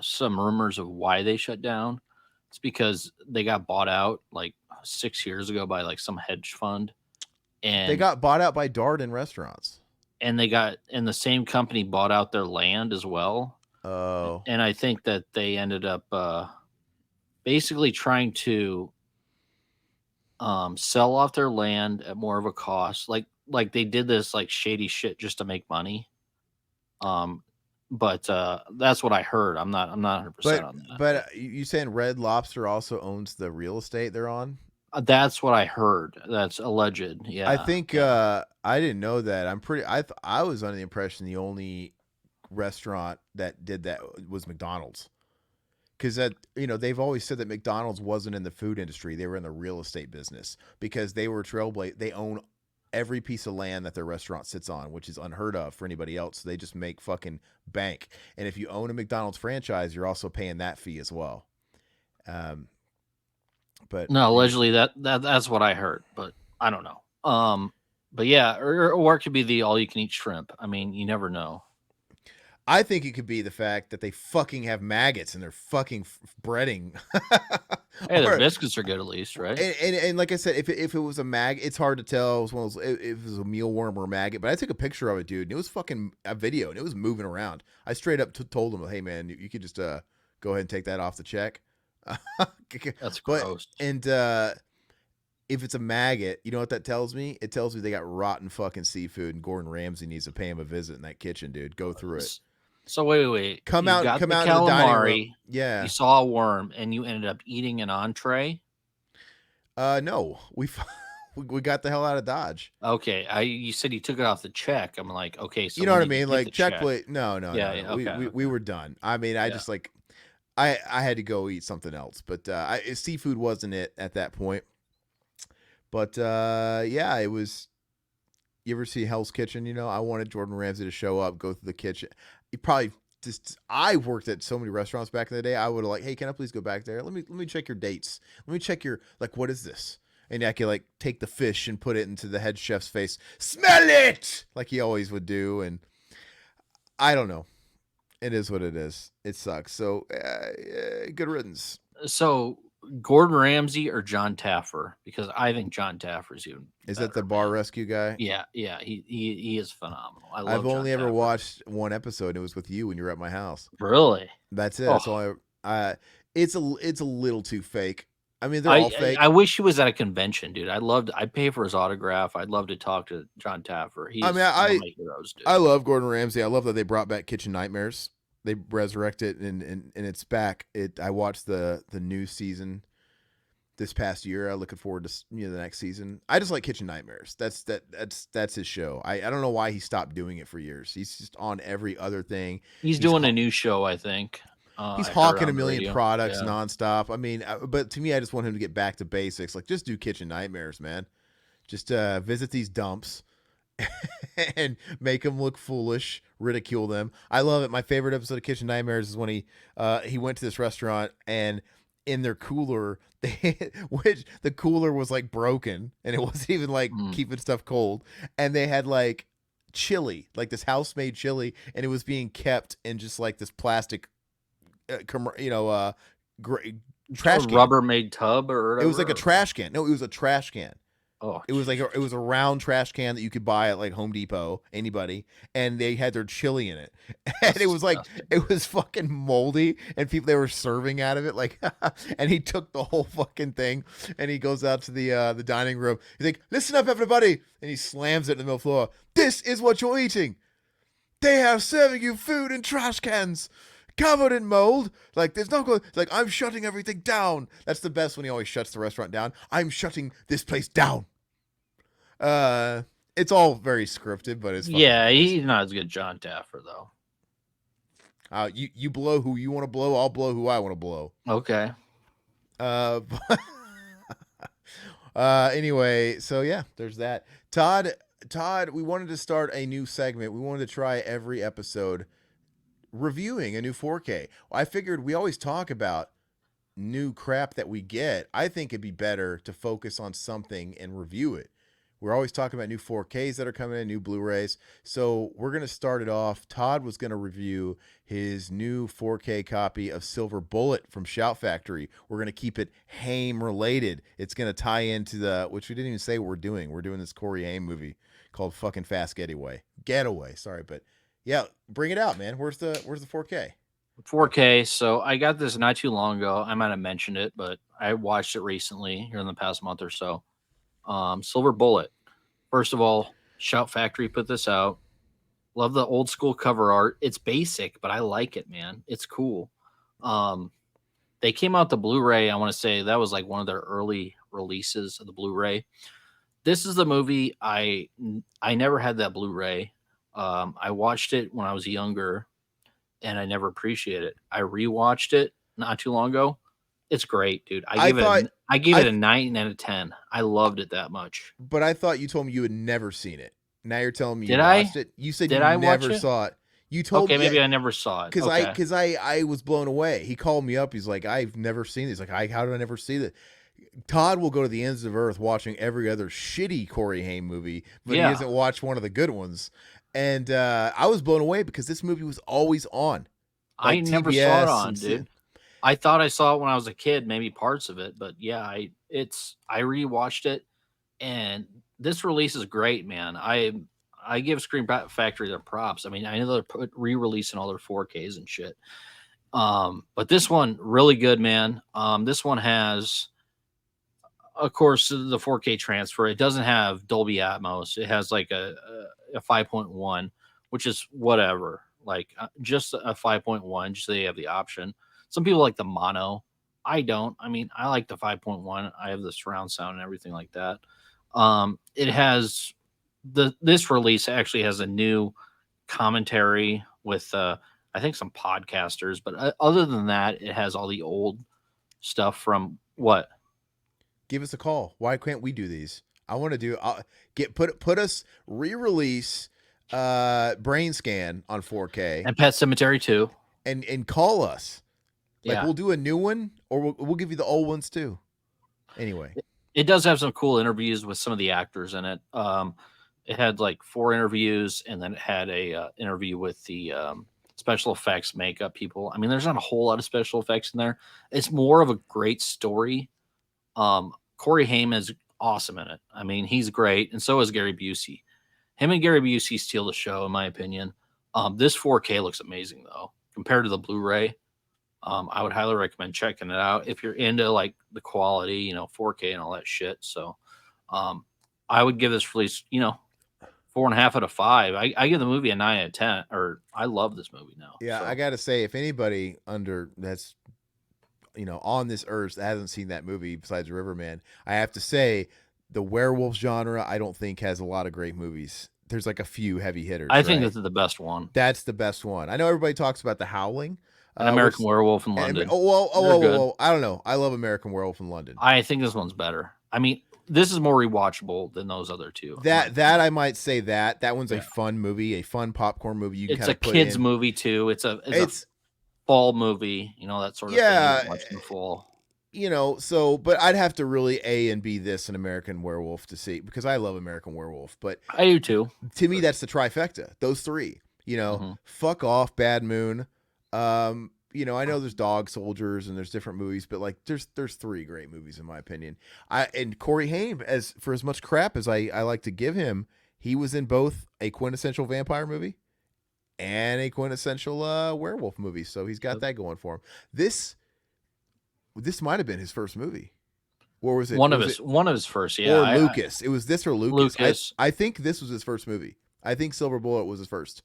some rumors of why they shut down. It's because they got bought out like 6 years ago by like some hedge fund, and they got bought out by Darden restaurants. And the same company bought out their land as well. Oh, and I think that they ended up basically trying to sell off their land at more of a cost. Like they did this like shady shit just to make money. But that's what I heard. I'm not 100% on that. But you saying Red Lobster also owns the real estate they're on? That's what I heard. That's alleged. Yeah. I think I didn't know that. I was under the impression the only restaurant that did that was McDonald's. Because they've always said that McDonald's wasn't in the food industry; they were in the real estate business because they were They own every piece of land that their restaurant sits on, which is unheard of for anybody else. They just make fucking bank. And if you own a McDonald's franchise, you're also paying that fee as well. But no, allegedly that's what I heard, but I don't know. But yeah, or it could be the all you can eat shrimp. I mean, you never know. I think it could be the fact that they fucking have maggots in their fucking breading. Hey, the biscuits are good at least, right? And like I said, if it was a mag, it's hard to tell. It was one of those, if it was a mealworm or a maggot. But I took a picture of it, dude, and it was fucking a video, and it was moving around. I straight up told him, "Hey, man, you could just go ahead and take that off the check." That's gross. And if it's a maggot, you know what that tells me? It tells me they got rotten fucking seafood, and Gordon Ramsay needs to pay him a visit in that kitchen, dude. Go through it. So wait. Come you out got to the dining room. Yeah. You saw a worm and you ended up eating an entree? No. We got the hell out of Dodge. Okay. You said you took it off the check. I'm like, okay, so you know what I mean? Like check plate. No. Yeah, no. okay. We were done. I mean, I just like I had to go eat something else, but seafood wasn't it at that point. But yeah, it was. You ever see Hell's Kitchen? I wanted Gordon Ramsay to show up, go through the kitchen. He probably I worked at so many restaurants back in the day. I would have like, hey, can I please go back there? Let me check your dates. Let me check your what is this? And I could like take the fish and put it into the head chef's face. Smell it, like he always would do. And I don't know. It is what it is. It sucks. So good riddance. So Gordon Ramsay or John Taffer? Because I think John Taffer's even. Is that the bar rescue guy? Yeah. He is phenomenal. I've only ever watched one episode. It was with you when you were at my house. Really? That's it. That's all it's a little too fake. I mean, they're all fake. I wish he was at a convention, dude. I'd pay for his autograph. I'd love to talk to John Taffer. He's one of my heroes, dude. I love Gordon Ramsay. I love that they brought back Kitchen Nightmares. They resurrected it and it's back. I watched the new season. this past year. I'm looking forward to the next season. I just like Kitchen Nightmares. That's his show. I don't know why he stopped doing it for years. He's just on every other thing. He's He's doing a new show, I think. he's I heard hawking a on the million radio. products Yeah. nonstop. I mean, but to me, I just want him to get back to basics. Like, just do Kitchen Nightmares, man. Just visit these dumps and make them look foolish, ridicule them. I love it. My favorite episode of Kitchen Nightmares is when he went to this restaurant and in their cooler, which the cooler was like broken and it wasn't even like Mm. keeping stuff cold, and they had like chili, like this house made chili, and it was being kept in just like this plastic, gray, A trash can. Rubbermaid tub or It was like a whatever. trash can. No, it was a trash can. Oh, It was like it was a round trash can that you could buy at like Home Depot, anybody, and they had their chili in it, and that's it was like disgusting. it was fucking moldy, and people they were serving out of it like, and he took the whole fucking thing, and he goes out to the dining room. He's like, "Listen up, everybody," and he slams it in the middle of the floor. "This is what you're eating. They are serving you food in trash cans." Covered in mold, like there's no good. Like I'm shutting everything down. That's the best when he always shuts the restaurant down. I'm shutting this place down. It's all very scripted, but it's fucking Yeah, hilarious. he's not as good as John Taffer though. You blow who you want to blow. I'll blow who I want to blow. Okay. Uh, anyway, so yeah, there's that. Todd, we wanted to start a new segment. We wanted to try every episode reviewing a new 4K. I figured we always talk about new crap that we get. I think it'd be better to focus on something and review it. We're always talking about new 4Ks that are coming in, new Blu-rays. So we're going to start it off. Todd was going to review his new 4K copy of Silver Bullet from Shout Factory. We're going to keep it Haim related. It's going to tie into which we didn't even say what we're doing. We're doing this Corey Haim movie called fucking Fast Getaway. Getaway, sorry, but yeah, bring it out, man. Where's the 4K? 4K. So I got this not too long ago. I might have mentioned it, but I watched it recently here in the past month or so. Silver Bullet. First of all, Shout Factory put this out. Love the old school cover art. It's basic, but I like it, man. It's cool. They came out the Blu-ray. I want to say that was like one of their early releases of the Blu-ray. This is the movie I never had that Blu-ray. I watched it when I was younger, and I never appreciated it. I rewatched it not too long ago. It's great, dude. I gave it a 9 out of 10. I loved it that much. But I thought you told me you had never seen it. Now you're telling me you Did I? watched it. You said Did you I watch never it? saw it. You told Okay, me maybe I never saw it. because Okay. I was blown away. He called me up. He's like, I've never seen this. Like, how did I never see that? Todd will go to the ends of earth watching every other shitty Corey Haim movie, but he Yeah. hasn't watched one of the good ones. And I was blown away because this movie was always on. I Like never saw TBS it on, and dude. I thought I saw it when I was a kid, maybe parts of it, but yeah, I rewatched it, and this release is great, man. I give Screen Factory their props. I mean, I know they're re-releasing all their 4Ks and shit. But this one really good, man. This one has, of course, the 4K transfer. It doesn't have Dolby Atmos. It has like a 5.1, which is whatever. Like just a 5.1, just so they have the option. Some people like the mono. I don't. I mean, I like the 5.1. I have the surround sound and everything like that. It has this release actually has a new commentary with I think some podcasters, but other than that, it has all the old stuff from what? give us a call. Why can't we do these? I want to do put us re-release Brain Scan on 4K And Pet Cemetery too. and call us. Like Yeah. we'll do a new one or we'll give you the old ones too. Anyway, It does have some cool interviews with some of the actors in it. It had like 4 interviews, and then it had a interview with the special effects makeup people. I mean, there's not a whole lot of special effects in there. It's more of a great story. Corey Haim is awesome in it. I mean, he's great, and so is Gary Busey. Him and Gary Busey steal the show, in my opinion. This 4K looks amazing though, compared to the Blu-ray. I would highly recommend checking it out if you're into like the quality, 4K and all that shit. So, I would give this release, 4.5 out of 5. I give the movie a 9 out of 10. Or I love this movie now. yeah, so. I got to say if anybody under that's on this earth that hasn't seen that movie besides Riverman. I have to say, the werewolf genre, I don't think has a lot of great movies. There's like a few heavy I hitters, think right? this is the best one. That's the best one. I know everybody talks about The Howling, An which American Werewolf in and London. oh, whoa, oh, They're whoa, whoa, good. whoa, I don't know. I love American Werewolf in London. I think this one's better. I mean, this is more rewatchable than those other two, in my That opinion. I might say that one's a Yeah. fun movie, a fun popcorn movie you can It's kind a of put kids in. movie too. It's a It's fall movie, that sort of thing you yeah, watch in the fall. so but I'd have to really A and B this an American Werewolf to see because I love American Werewolf, but I do too. to me that's the trifecta. Those three, Hmm. Fuck Off, Bad Moon. I know there's Dog Soldiers and there's different movies, but like there's three great movies in my opinion. And Corey Haim, as much crap as I like to give him, he was in both a quintessential vampire movie and a quintessential werewolf movie, so he's got that going for him. This might have been his first movie, or was it? Was it One of his first, yeah. or Lucas? It was this or Lucas. Lucas. I think this was his first movie. I think Silver Bullet was his first.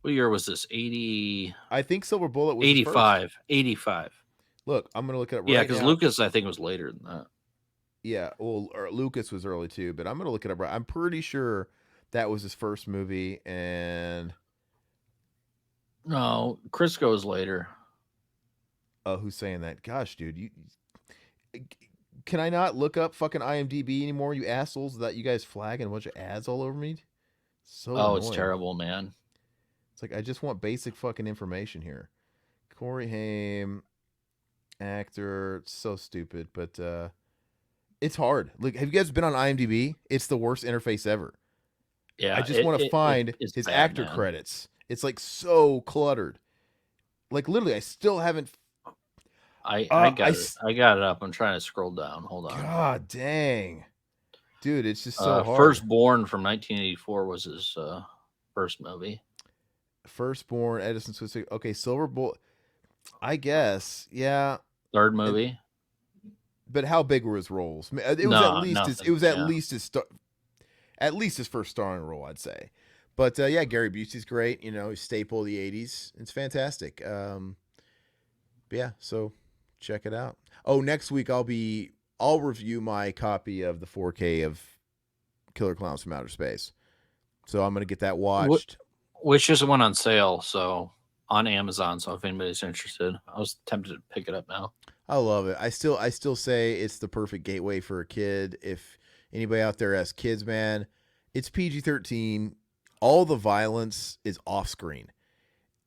What year was this? 80, I think Silver Bullet was his first. 85. 85. Look, I'm gonna look it up Yeah, right because now. Lucas, I think, was later than that. Yeah, well, Lucas was early too, but I'm gonna look it up right. I'm pretty sure that was his first movie, and No, Crisco is later. who's saying that? Gosh, dude, you can I not look up fucking IMDb anymore? You assholes! That you guys flagging a bunch of ads all over me. So Oh, it's annoying. terrible, man. It's like I just want basic fucking information here. Corey Haim, actor. It's so stupid, but it's hard. Look, have you guys been on IMDb? It's the worst interface ever. I Yeah, just want to find it's his bad, actor man. credits. It's like so cluttered. Like literally, I still haven't. I I got it. I got it up. I'm trying to scroll down. Hold on. God dang, dude, it's just so hard. Firstborn from 1984 was his first movie. Firstborn, Edison Swiss. Okay, Silver Bullet. I guess, yeah. Third And, movie? but how big were his roles? It was at No, least his. It nothing. was at Yeah. least his. At least his first starring role, I'd say. But yeah, Gary Busey's great. He's staple of the '80s. It's fantastic. Yeah, so check it out. Oh, next week I'll review my copy of the 4K of Killer Clowns from Outer Space. So I'm gonna get that watched. Which just went on sale, so on Amazon. So if anybody's interested, I was tempted to pick it up now. I love it. I still say it's the perfect gateway for a kid. If anybody out there has kids, man, it's PG-13. All the violence is off screen.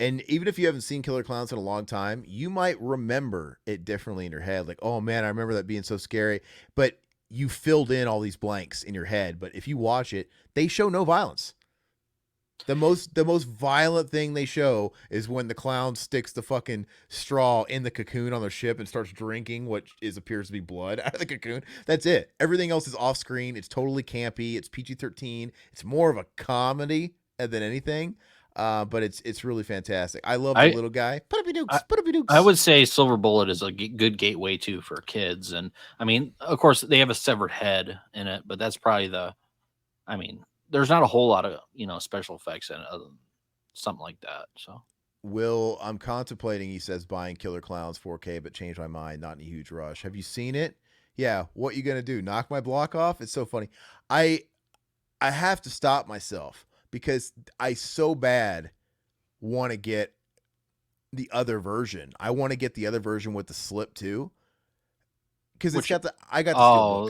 And even if you haven't seen Killer Clowns in a long time, you might remember it differently in your head. Like, oh man, I remember that being so scary. But you filled in all these blanks in your head. But if you watch it, they show no violence. The most violent thing they show is when the clown sticks the fucking straw in the cocoon on their ship and starts drinking what appears to be blood out of the cocoon. That's it. Everything else is off screen. It's totally campy. It's PG-13. It's more of a comedy than anything. But it's really fantastic. I love the I little guy. I, Put-a-be-dooks. I would say Silver Bullet is a good gateway too for kids, and I mean, of course, they have a severed head in it, but that's probably the. I mean, there's not a whole lot of special effects in it, other than something like that. So I'm contemplating, he says, buying Killer Clowns 4K, but changed my mind. Not in a huge rush. Have you seen it? Yeah. What you gonna do? Knock my block off? It's so funny. I I have to stop myself because I so bad want to get the other version. I want to get the other version with the slip too. Because it's which got the I got the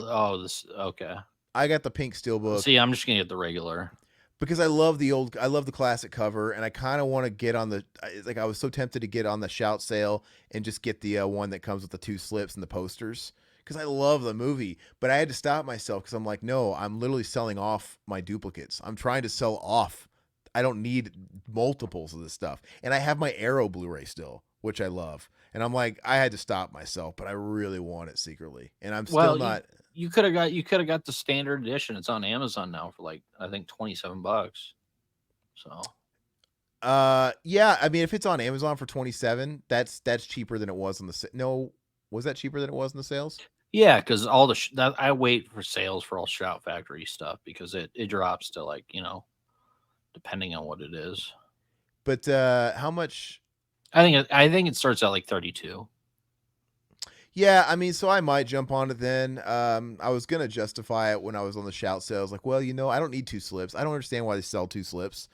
steelbook. this okay. I got the pink steelbook See, I'm just gonna get the regular. because I love the classic cover, and I kind of want to get on the like I was so tempted to get on the shout sale and just get the one that comes with the two slips and the posters because I love the movie, but I had to stop myself because I'm like, no, I'm literally selling off my duplicates. I'm trying to sell off. I don't need multiples of this stuff, and I have my Arrow Blu-ray still, which I love, and I'm like, I had to stop myself, but I really want it secretly, and I'm still Well, not. you could have got the standard edition. It's on Amazon now for like I think $27. So Yeah, I mean if it's on Amazon for 27, that's cheaper than it was on the no, was that cheaper than it was in the sales? yeah, because all the that I wait for sales for all Shout Factory stuff because it drops to like depending on what it is. But how much I think it starts at like 32. Yeah, I mean, so I might jump on it then. I was gonna justify it when I was on the shout sales, like, well, I don't need two slips. I don't understand why they sell two slips.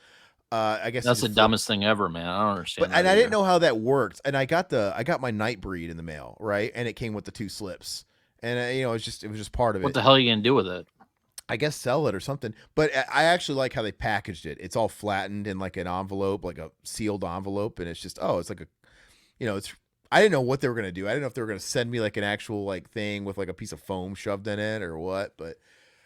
I guess you That's just the flip. dumbest thing ever, man. I don't But understand and that I didn't either. know how that worked. And I got my Nightbreed in the mail, right? And it came with the two slips. And it was just part of What it. the hell are you gonna do with it? I guess sell it or something. But I actually like how they packaged it. It's all flattened in like an envelope, like a sealed envelope, and it's just it's like it's. I didn't know what they were gonna do. I didn't know if they were gonna send me like an actual like thing with like a piece of foam shoved in it or what. But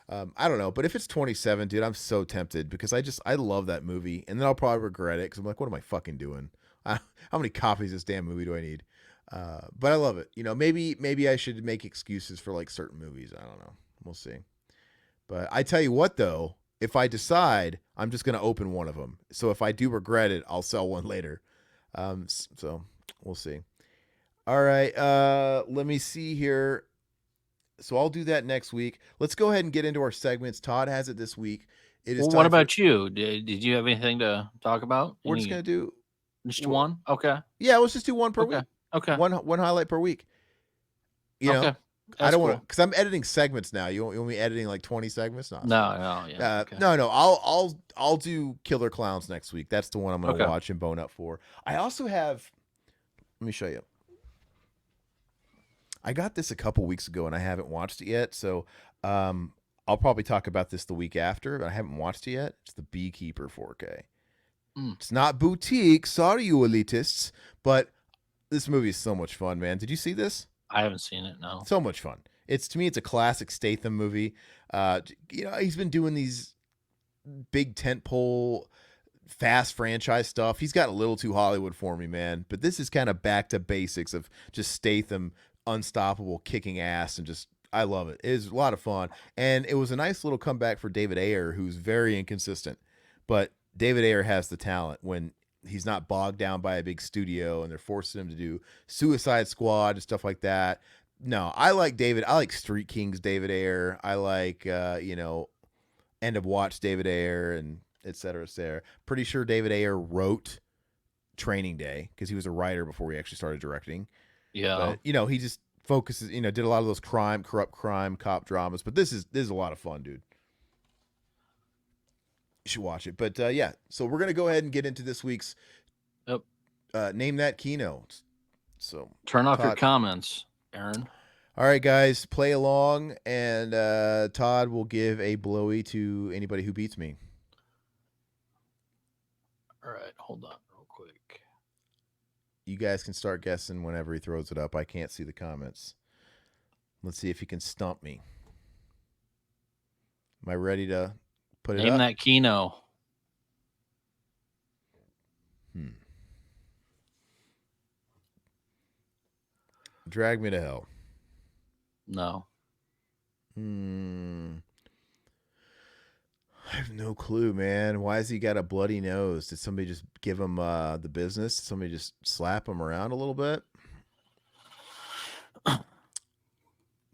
I don't know. But if it's 27, dude, I'm so tempted because I love that movie, and then I'll probably regret it because I'm like, what am I fucking doing? How many copies of this damn movie do I need? But I love it. Maybe I should make excuses for like certain movies. I don't know. We'll see. But I tell you what, though, if I decide, I'm just gonna open one of them. So if I do regret it, I'll sell one later. So we'll see. All right. Let me see here. So I'll do that next week. Let's go ahead and get into our segments. Todd has it this week. It is Well, what time for. about you? Did you have anything to talk about? We're just Any gonna do. just Well, one? Okay. yeah, let's just do one per Okay. week. Okay. One highlight per week. You know, Okay. I That's don't want to cool. because I'm editing segments now. You want me editing like 20 segments? No, screw No, no, it. yeah. Okay. No. I'll do Killer Clowns next week. That's the one I'm gonna Okay. watch and bone up for. I also have. Let me show you. I got this a couple weeks ago and I haven't watched it yet. So I'll probably talk about this the week after, but I haven't watched it yet. It's the Beekeeper 4K. Mm, It's not boutique. Sorry, you elitists, but this movie is so much fun, man. Did you see this? I haven't seen it. No. So much fun. It's to me, it's a classic Statham movie. He's been doing these big tentpole fast franchise stuff. He's got a little too Hollywood for me, man. But this is kind of back to basics of just Statham, unstoppable, kicking ass, and just I love it. It is a lot of fun, and it was a nice little comeback for David Ayer, who's very inconsistent. But David Ayer has the talent when he's not bogged down by a big studio and they're forcing him to do Suicide Squad and stuff like that. No, I like David. I like Street Kings David Ayer. I like End of Watch David Ayer and et cetera, et cetera. Pretty sure David Ayer wrote Training Day because he was a writer before he actually started directing. Yeah. But he just focuses. Did a lot of those corrupt crime, cop dramas. But this is a lot of fun, dude. You should watch it. But yeah, so we're gonna go ahead and get into this week's Yep. name that keynote. So Turn off your Todd. comments, Aaron. All right, guys, play along, and Todd will give a blowy to anybody who beats me. All right. Hold on, real quick. You guys can start guessing whenever he throws it up. I can't see the comments. Let's see if he can stump me. Am I ready to put it Name up? that Keno. Drag me to hell. No. I have no clue, man. Why has he got a bloody nose? Did somebody just give him the business? Did somebody just slap him around a little bit?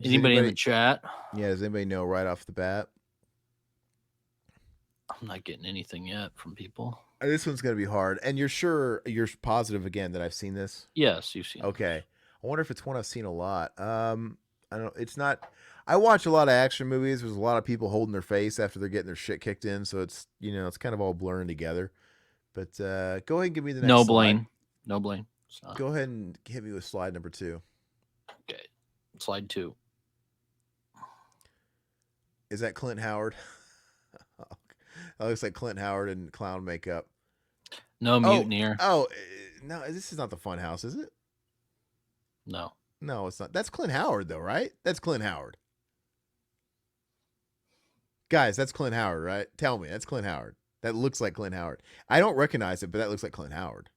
Anybody in the chat? Yeah, does anybody know right off the bat? I'm not getting anything yet from people. This one's gonna be hard. And you're positive again that I've seen this? Yes, you've seen it. Okay. I wonder if it's one I've seen a lot. I don't know. It's not. I watch a lot of action movies. There's a lot of people holding their face after they're getting their shit kicked in, so it's kind of all blurring together. But go ahead and give me the next No slide. Blaine. No Blaine. Go ahead and hit me with slide number 2. Okay. Slide 2. Is that Clint Howard? That looks like Clint Howard in clown makeup. No Mutineer. Oh, no, this is not the Fun House, is it? No. No, it's not. That's Clint Howard, though, right? That's Clint Howard. Guys, that's Clint Howard, right? Tell me, that's Clint Howard. That looks like Clint Howard. I don't recognize it, but that looks like Clint Howard.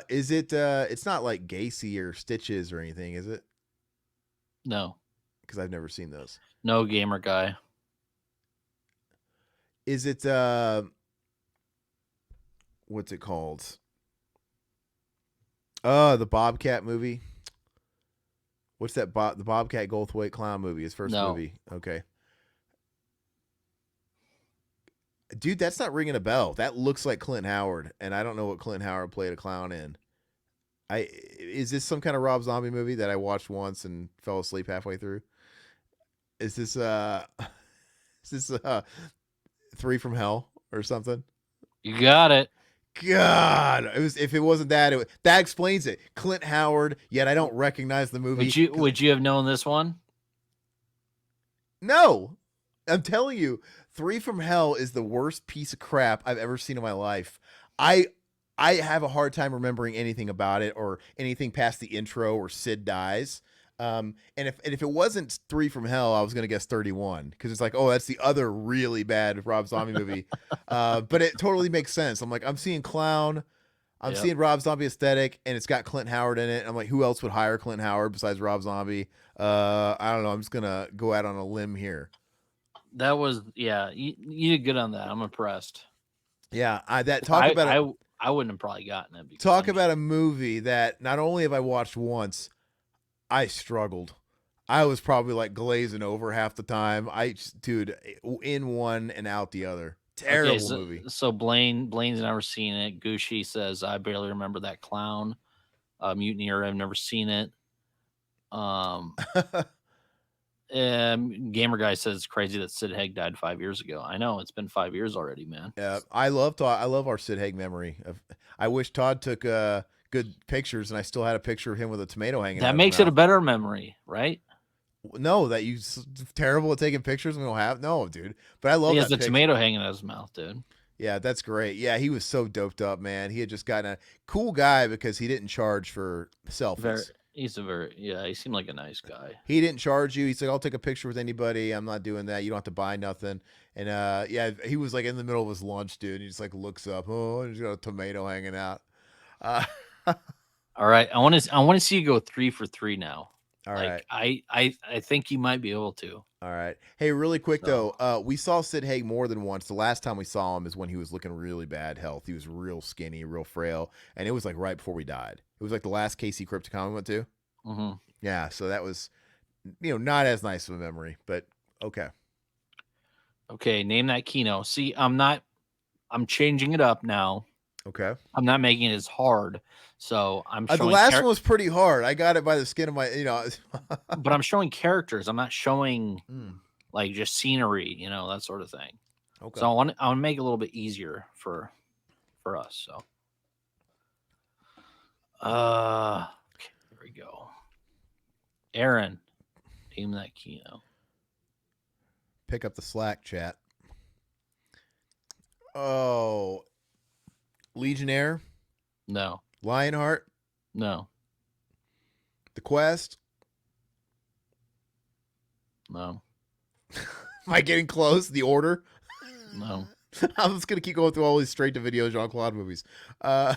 Is it? It's not like Gacy or Stitches or anything, is it? No. Because I've never seen those. No Gamer Guy. Is it? What's it called? The Bobcat movie. What's that? The Bobcat Goldthwait clown movie. His first movie. Okay. Dude, that's not ringing a bell. That looks like Clint Howard, and I don't know what Clint Howard played a clown in. Is this some kind of Rob Zombie movie that I watched once and fell asleep halfway through? Is this is this Three from Hell or something? You got it. God, it was. If it wasn't that, that explains it. Clint Howard. Yet I don't recognize the movie. Would you have known this one? No, I'm telling you, Three from Hell is the worst piece of crap I've ever seen in my life. I I have a hard time remembering anything about it or anything past the intro or Sid dies. And if it wasn't Three from Hell, I was gonna guess 31 because it's like, oh, that's the other really bad Rob Zombie movie. But it totally makes sense. I'm like, I'm seeing clown, I'm Yep. seeing Rob Zombie aesthetic, and it's got Clint Howard in it. I'm like, who else would hire Clint Howard besides Rob Zombie? I don't know. I'm just gonna go out on a limb here. That was yeah. You did good on that. I'm impressed. Yeah, I that 'Cause talk about it. I wouldn't have probably gotten it because Talk I'm just about a movie that not only have I watched once, I struggled. I was probably like glazing over half the time. Dude, in one and out the other. okay. Terrible movie. So Blaine's never seen it. Gucci says I barely remember that clown. Mutineer, I've never seen it. Um, Gamer guy says it's crazy that Sid Haig died 5 years ago. I know it's been 5 years already, man. Yeah, I love Todd. I love our Sid Haig memory. I wish Todd took good pictures, and I still had a picture of him with a tomato hanging out That of his makes it a mouth. better memory, right? No, that terrible at taking pictures. And we don't have no, dude. But I love He has that the picture. tomato hanging out of his mouth, dude. Yeah, that's great. Yeah, he was so doped up, man. He had just gotten a cool guy because he didn't charge for Very, selfies. he's a very yeah. He seemed like a nice guy. He didn't charge you. He's like, I'll take a picture with anybody. I'm not doing that. You don't have to buy nothing. And yeah, he was like in the middle of his lunch, dude. He just like looks up. Oh, he's got a tomato hanging out. Uh, All right, I want to see you go 3 for 3 now. all right. Like I think you might be able to. All right. Hey, really quick So though, we saw Sid Haig more than once. The last time we saw him is when he was looking really bad health. He was real skinny, real frail, and it was like right before we died. It was like the last KC Crypticon we went to. hmm Yeah, so that was, not as nice of a memory, but okay. okay, name that kino. See, I'm changing it up now. Okay. I'm not making it as hard. So I'm The showing last one was pretty hard. I got it by the skin of my, but I'm showing characters. I'm not showing Mm, like just scenery, that sort of thing. okay. So I want to make it a little bit easier for us. So okay, here we go. Aaron, name that kino. Pick up the slack, chat. Oh, Legionnaire, No. Lionheart, No. The Quest. No. Am I getting close? The Order. No. I'm just gonna keep going through all these straight to video Jean Claude movies. Am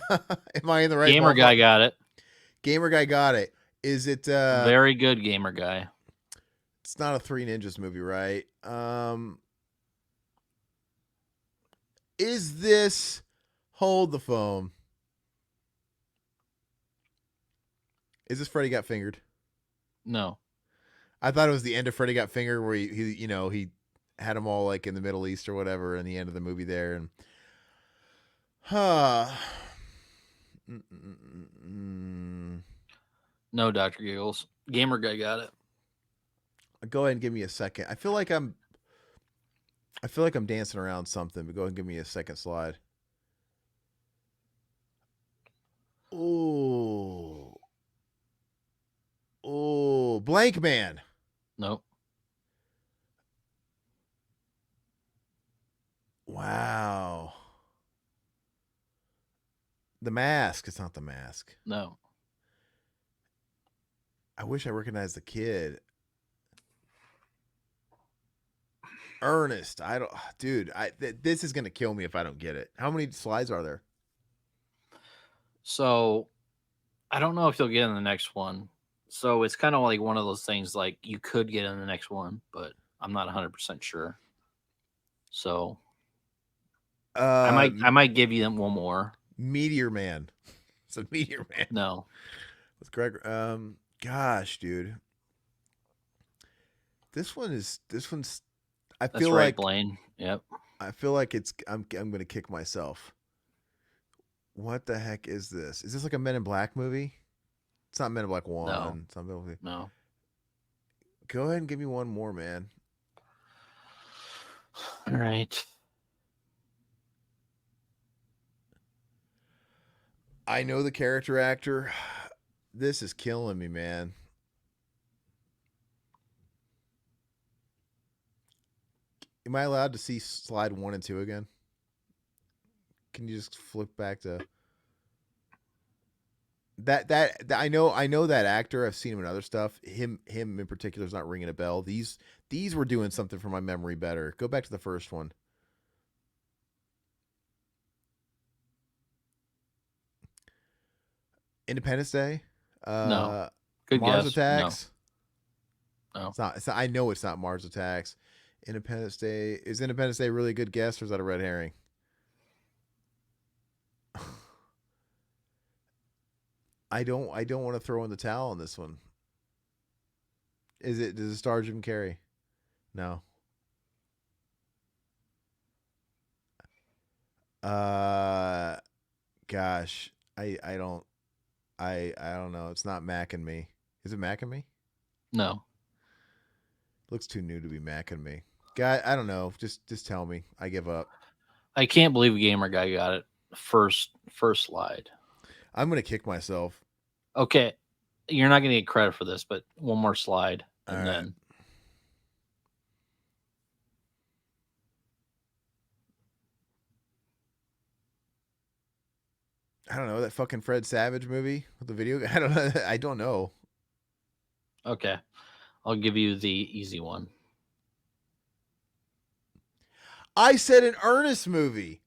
I in the right? Gamer ballpark? guy got it. Gamer guy got it. Is it? Very good gamer guy. It's not a Three Ninjas movie, right? Is this? Hold the phone. Is this Freddy Got Fingered? No. I thought it was the end of Freddy Got Fingered, where he had them all like in the Middle East or whatever, in the end of the movie there, and No, Dr. Giggles. Gamer guy got it. Go ahead and give me a second. I feel like I'm dancing around something, but go ahead and give me a second slide. Oh, Blank Man. Nope. Wow. The Mask. It's not The Mask. No. I wish I recognized the kid. Ernest. I don't, dude. This is gonna kill me if I don't get it. How many slides are there? So I don't know if you'll get in the next one. So it's kind of like one of those things like you could get in the next one, but I'm not 100% sure. So I might give you one more. Meteor Man. It's a Meteor Man. No. With Greg. Gosh, dude. This one's. I That's feel right, like Blaine. Yep. I feel like it's. I'm gonna kick myself. What the heck is this? Is this like a Men in Black movie? It's not Men in Black No, 1. It's not Men in Black. no. Go ahead and give me one more, man. All right. I know the character actor. This is killing me, man. Am I allowed to see slide 1 and 2 again? Can you just flip back to that I know that actor. I've seen him in other stuff. Him in particular is not ringing a bell. These were doing something for my memory better. Go back to the first one. Independence Day. No. Uh Good Mars guess. No. Attacks. No. It's not I know it's not Mars Attacks. Independence Day. Is Independence Day really a good guess, or is that a red herring? I don't want to throw in the towel on this one. Does it star Jim Carrey? No. Uh gosh. I don't I don't know. It's not Mac and Me. Is it Mac and Me? No. Looks too new to be Mac and Me. Guy, I don't know. Just tell me. I give up. I can't believe a gamer guy got it first slide. I'm gonna kick myself. Okay. You're not gonna get credit for this, but one more slide All and right. then I don't know that fucking Fred Savage movie with the video. I don't know. I don't know. okay. I'll give you the easy one. I said an Ernest movie.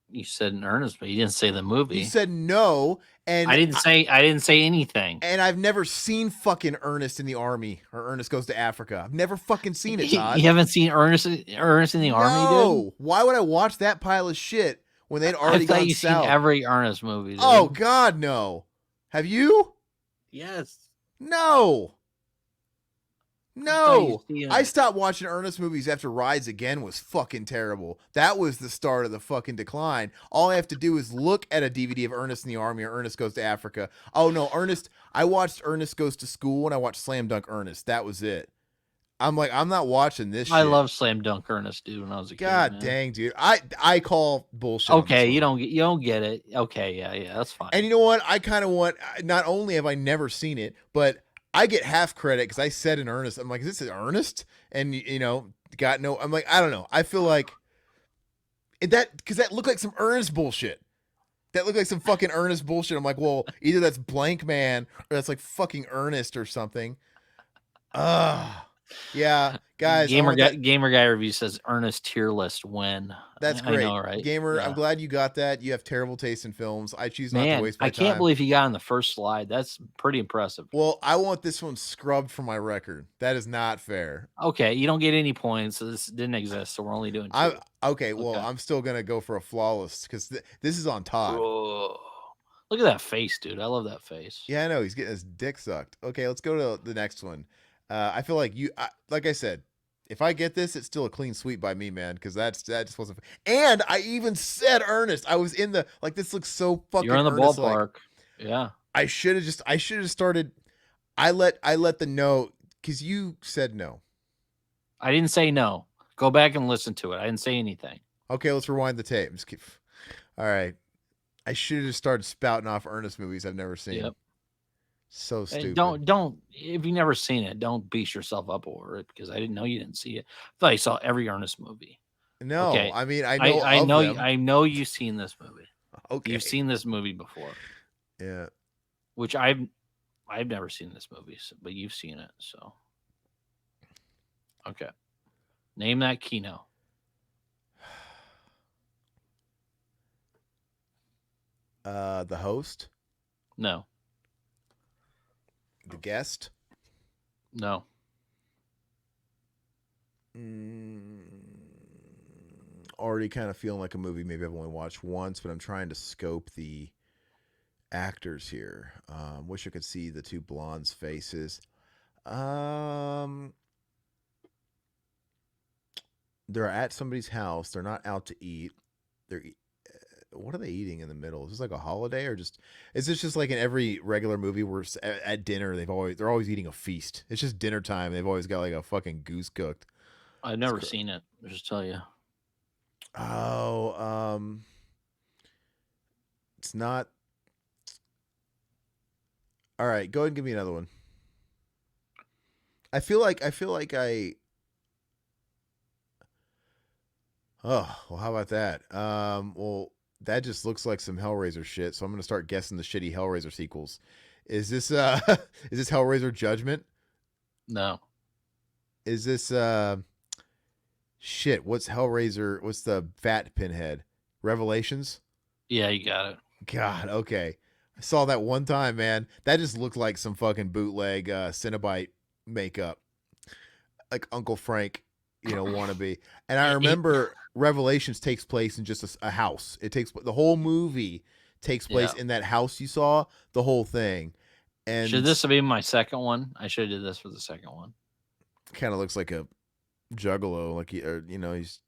You said in earnest, but you didn't say the movie. You said no, and I didn't say anything. and I've never seen fucking Ernest in the Army or Ernest Goes to Africa. I've never fucking seen it, Todd. You haven't seen Ernest in the Army, dude? No. Why would I watch that pile of shit when they'd already I thought gone you've seen south? every Ernest movie, dude. Oh God, no. Have you? Yes. No. thought No. you'd seen I it. stopped watching Ernest movies after Rides Again was fucking terrible. That was the start of the fucking decline. All I have to do is look at a DVD of Ernest in the Army or Ernest Goes to Africa. Oh no, Ernest. I watched Ernest Goes to School and I watched Slam Dunk Ernest. That was it. I'm like, I'm not watching this I shit. love Slam Dunk Ernest, dude. When I was a God kid, man. dang, dude. I call bullshit. On this Okay, one. you don't get it. Okay, yeah, that's fine. And you know what? I kind of want. Not only have I never seen it, but I get half credit because I said in earnest. I'm like, is this in earnest? And you know, got no. I'm like, I don't know. I feel like that because that looked like some earnest bullshit. That looked like some fucking earnest bullshit. I'm like, well, either that's Blank Man or that's like fucking Ernest or something. Yeah, guys, I want that. Gamer guy review says Ernest tier list win. That's I great, know, right? Gamer. I'm Yeah. glad you got that. You have terrible taste in films. I choose not to Man, waste my I can't time. believe he got on the first slide. That's pretty impressive. Well, I want this one scrubbed from my record. That is not fair. Okay, you don't get any points. So this didn't exist, so we're only doing two. Okay. Well, Okay. I'm still gonna go for a flawless because this is on Todd. Whoa. Look at that face, dude. I love that face. Yeah, I know he's getting his dick sucked. Okay, let's go to the next one. I feel like like I said, if I get this, it's still a clean sweep by me, man. Because that just wasn't. And I even said Ernest. I was in the like. This looks so fucking. You're in the Ernest-like. ballpark. Yeah. I should have started. I let the no because you said no. I didn't say no. Go back and listen to it. I didn't say anything. Okay, let's rewind the tape. Just keep. All right. I should have just started spouting off Ernest movies I've never seen. Yep. So stupid. Don't if you've never seen it, don't beat yourself up over it because I didn't know you didn't see it. I thought you saw every Ernest movie. No, Okay. I mean I know I of know them. I know you've seen this movie. Okay. You've seen this movie before. Yeah. Which I've never seen this movie, but you've seen it, so okay. Name that kino. The host, No. the guest. No. Already kind of feeling like a movie maybe I've only watched once, but I'm trying to scope the actors here. Wish I could see the two blondes' faces. They're at somebody's house. They're not out to eat. They're what are they eating in the middle? Is this like a holiday or just is this just like in every regular movie where at dinner they're always eating a feast? It's just dinner time. They've always got like a fucking goose cooked. I've It's never seen it. I'll just tell you. oh, it's not. All right, go ahead and give me another one. I feel like I. Oh, well, how about that? Well, that just looks like some Hellraiser shit. So I'm gonna start guessing the shitty Hellraiser sequels. Is this is this Hellraiser Judgment? No. Is this shit? What's Hellraiser? What's the fat pinhead? Revelations? Yeah, you got it. God, okay. I saw that one time, man. That just looked like some fucking bootleg Cinnabite makeup, like Uncle Frank, wannabe. And I It- remember Revelations takes place in just a house. It takes the whole movie takes place yeah. in that house you saw, the whole thing, Should and this be my second one? I should have did this for the second one. kind of looks like a juggalo, like he's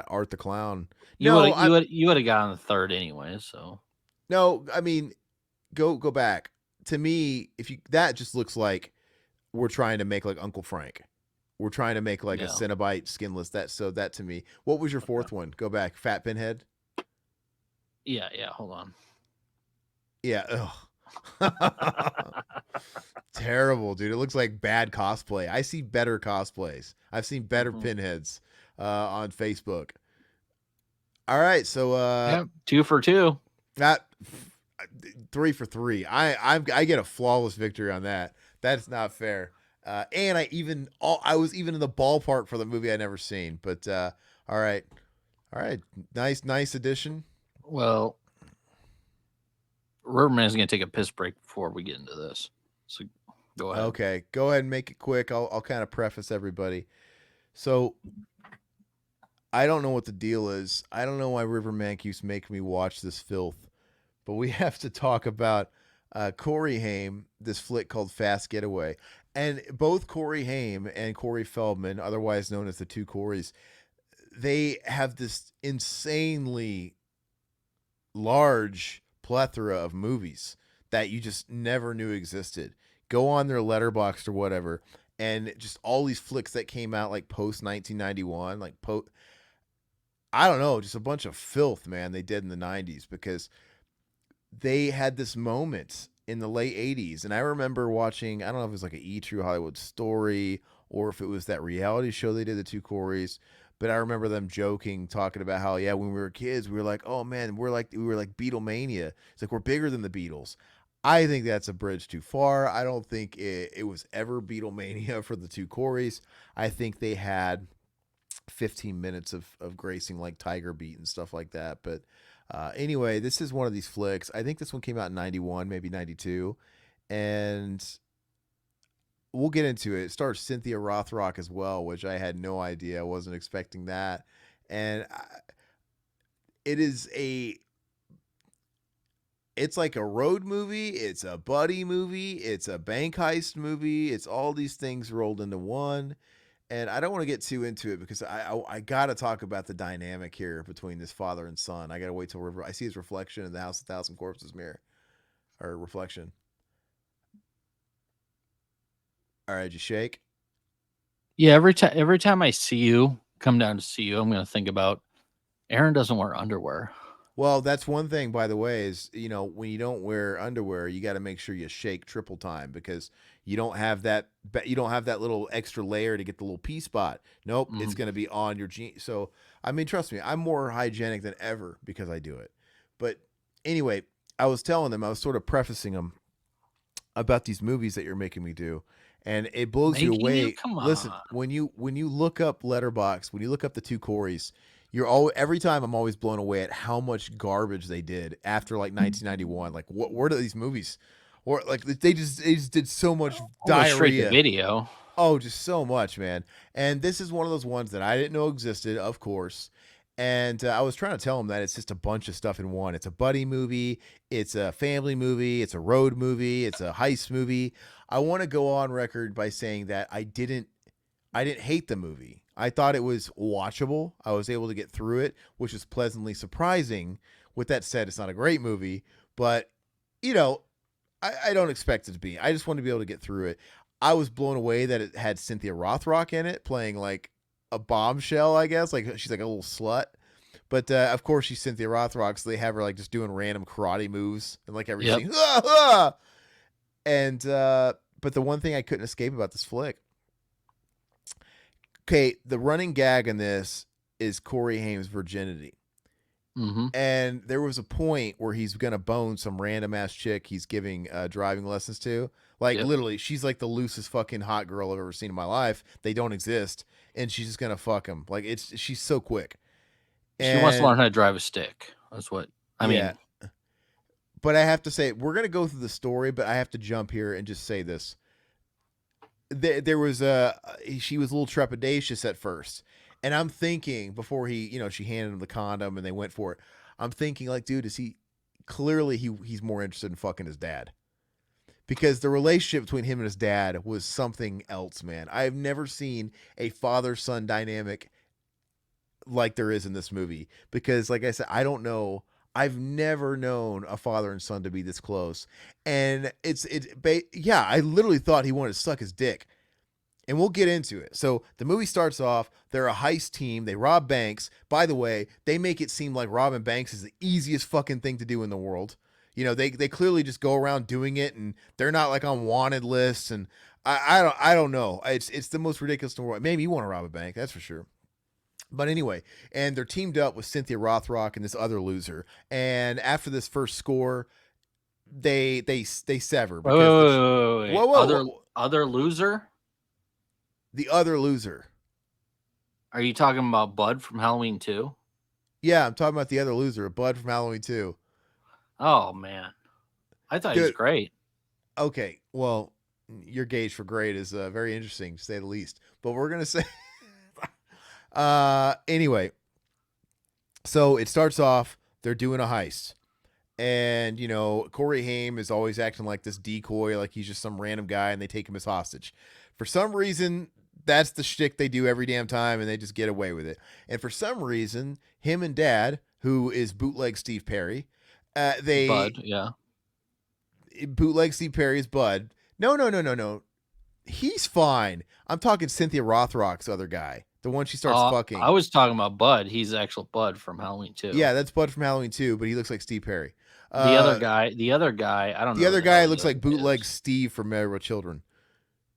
Art the Clown. You No, would I you would have gotten the third anyway. So no, I mean go back. To me, if you that just looks like we're trying to make like Uncle Frank. We're trying to make like a yeah. Cenobite skinless. That to me. What was your Okay. fourth one? Go back. Fat Pinhead. Yeah. Yeah. Hold on. Yeah. Ugh. Terrible, dude. It looks like bad cosplay. I see better cosplays. I've seen better Mhm. pinheads on Facebook. All right, so Yeah. 2 for 2. that 3 for 3. I get a flawless victory on that. That's not fair. And I was even in the ballpark for the movie I never seen. But all right, nice addition. Well, Riverman's gonna take a piss break before we get into this. So go ahead. Okay, go ahead and make it quick. I'll kind of preface everybody. So I don't know what the deal is. I don't know why Riverman keeps making me watch this filth, but we have to talk about Corey Haim, this flick called Fast Getaway. And both Corey Haim and Corey Feldman, otherwise known as the two Corys, they have this insanely large plethora of movies that you just never knew existed. Go on their letterbox or whatever, and just all these flicks that came out like post 1991, like I don't know, just a bunch of filth, man, they did in the 90s because they had this moment in the late 80s. And I remember watching, I don't know if it was like an E True Hollywood Story or if it was that reality show they did, the two Corys. But I remember them joking, talking about how, yeah, when we were kids, we were like, oh man, we were like Beatlemania. It's like we're bigger than the Beatles. I think that's a bridge too far. I don't think it was ever Beatlemania for the two Corys. I think they had 15 minutes of gracing like Tiger Beat and stuff like that. But anyway, this is one of these flicks. I think this one came out in 91, maybe 92. And we'll get into it. It stars Cynthia Rothrock as well, which I had no idea. I wasn't expecting that. And it is it's like a road movie, it's a buddy movie, it's a bank heist movie, it's all these things rolled into one. And I don't want to get too into it because I got to talk about the dynamic here between this father and son. I got to wait till I see his reflection in the House of Thousand Corpses mirror or reflection. All right, just shake. Yeah. Every time I see you come down to see you, I'm gonna think about Aaron doesn't wear underwear. Well, that's one thing, by the way, is when you don't wear underwear, you got to make sure you shake triple time because you don't have that little extra layer to get the little pee spot. Nope, it's Mm. going to be on your jeans. So I mean, trust me, I'm more hygienic than ever because I do it. But anyway, I was telling them, I was sort of prefacing them about these movies that you're making me do, and it blows you Making you away. come Listen, on. when you look up Letterbox, when you look up the two Corys, you're all every time I'm always blown away at how much garbage they did after like 1991. Like what were these movies? Or like they just did so much I'll go straight to diarrhea. video. Oh, just so much, man. And this is one of those ones that I didn't know existed, of course. And I was trying to tell him that it's just a bunch of stuff in one. It's a buddy movie, it's a family movie, it's a road movie, it's a heist movie. I want to go on record by saying that I didn't hate the movie. I thought it was watchable. I was able to get through it, which is pleasantly surprising With that said, it's not a great movie, but you know, I don't expect it to be. I just want to be able to get through it. I was blown away that it had Cynthia Rothrock in it, playing like a bombshell, I guess. Like she's like a little slut. But of course she's Cynthia Rothrock, so they have her like just doing random karate moves and like every Yep. scene. Ah, ah! And but the one thing I couldn't escape about this flick, okay, the running gag in this is Corey Haim's virginity. Mm-hmm. And there was a point where he's gonna bone some random ass chick he's giving driving lessons to. Like Yep. literally, she's like the loosest fucking hot girl I've ever seen in my life. They don't exist, and she's just gonna fuck him. Like she's so quick. She wants to And learn how to drive a stick. That's what I yeah, mean. but I have to say we're gonna go through the story, but I have to jump here and just say this. There was she was a little trepidatious at first, and I'm thinking before she handed him the condom and they went for it. I'm thinking like, dude, is he clearly he's more interested in fucking his dad, because the relationship between him and his dad was something else, man. I've never seen a father son dynamic like there is in this movie, because like I said, I don't know. I've never known a father and son to be this close. And yeah, I literally thought he wanted to suck his dick. And we'll get into it. So the movie starts off, they're a heist team, they rob banks. By the way, they make it seem like robbing banks is the easiest fucking thing to do in the world. They clearly just go around doing it, and they're not like on wanted lists, and I don't know. It's the most ridiculous in the world. Maybe you want to rob a bank, that's for sure. But anyway, and they're teamed up with Cynthia Rothrock and this other loser. And after this first score, they sever Wait, wait, because wait, wait, wait. whoa, whoa, whoa, Other loser? the other loser. Are you talking about Bud from Halloween 2? Yeah, I'm talking about the other loser, Bud from Halloween 2. Oh man. I thought he was Dude, great. okay, well, your gauge for grade is very interesting to say the least. But we're gonna say, anyway. So it starts off, they're doing a heist. And, Corey Haim is always acting like this decoy, like he's just some random guy, and they take him as hostage. For some reason, that's the shtick they do every damn time, and they just get away with it. And for some reason, him and Dad, who is bootleg Steve Perry, Bud, yeah. bootleg Steve Perry is Bud. No, no, no, no, no. He's fine. I'm talking Cynthia Rothrock's other guy, the one she starts fucking. I was talking about Bud. He's the actual Bud from Halloween 2. Yeah, that's Bud from Halloween 2, but he looks like Steve Perry. The other guy, I don't know. The other guy looks like bootleg Steve from Married with Children.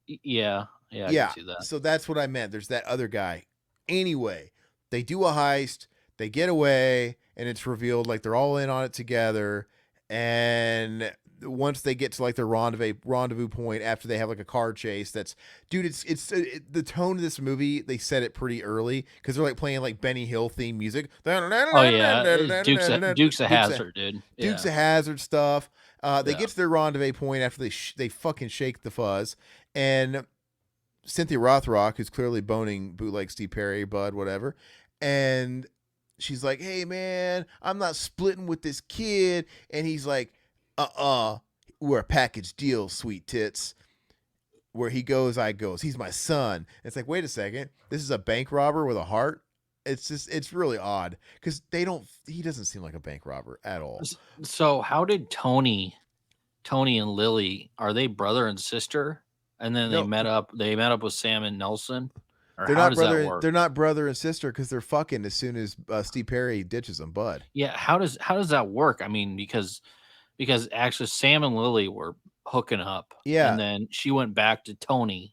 Yeah, I Yeah. can see that. So that's what I meant. There's that other guy. Anyway, they do a heist, they get away, and it's revealed like they're all in on it together. And once they get to like their rendezvous point after they have like a car chase, dude, the tone of this movie, they set it pretty early because they're like playing like Benny Hill theme music. Oh yeah, Dukes of Hazzard, dude. Dukes of Hazzard stuff. They get to their rendezvous point after they fucking shake the fuzz, and Cynthia Rothrock, who's clearly boning bootleg Steve Perry, Bud, whatever, and she's like, "Hey man, I'm not splitting with this kid," and he's like, we're a package deal, sweet tits. Where he goes, I goes. He's my son. It's like, wait a second, this is a bank robber with a heart. It's really odd because he doesn't seem like a bank robber at all. So how did Tony and Lily, are they brother and sister? And then they met up with Sam and Nelson? Or how does that work? They're not brother and sister because they're fucking as soon as Steve Perry ditches them, Bud. Yeah, how does that work? I mean, because actually Sam and Lily were hooking up. Yeah. And then she went back to Tony.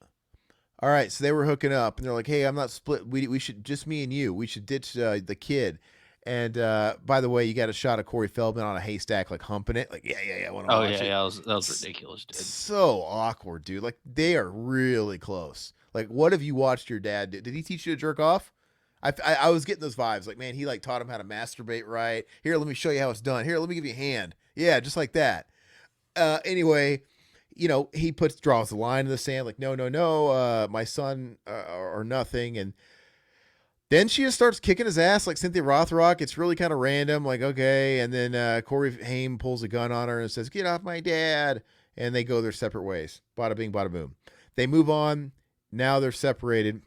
All right, so they were hooking up, and they're like, "Hey, I'm not split. We should just me and you. We should ditch the kid." And by the way, you got a shot of Corey Feldman on a haystack, like humping it, like yeah. Oh yeah, that was ridiculous, dude. So awkward, dude. Like they are really close. Like, what have you watched your dad do? Did he teach you to jerk off? I was getting those vibes. Like, man, he like taught him how to masturbate right. Here, let me show you how it's done. Here, let me give you a hand. Yeah, just like that. Anyway. He draws the line in the sand, like, no, my son or nothing. And then she just starts kicking his ass like Cynthia Rothrock. It's really kind of random, like, okay. And then Corey Haim pulls a gun on her and says, "Get off my dad." And they go their separate ways. Bada bing, bada boom. They move on. Now they're separated.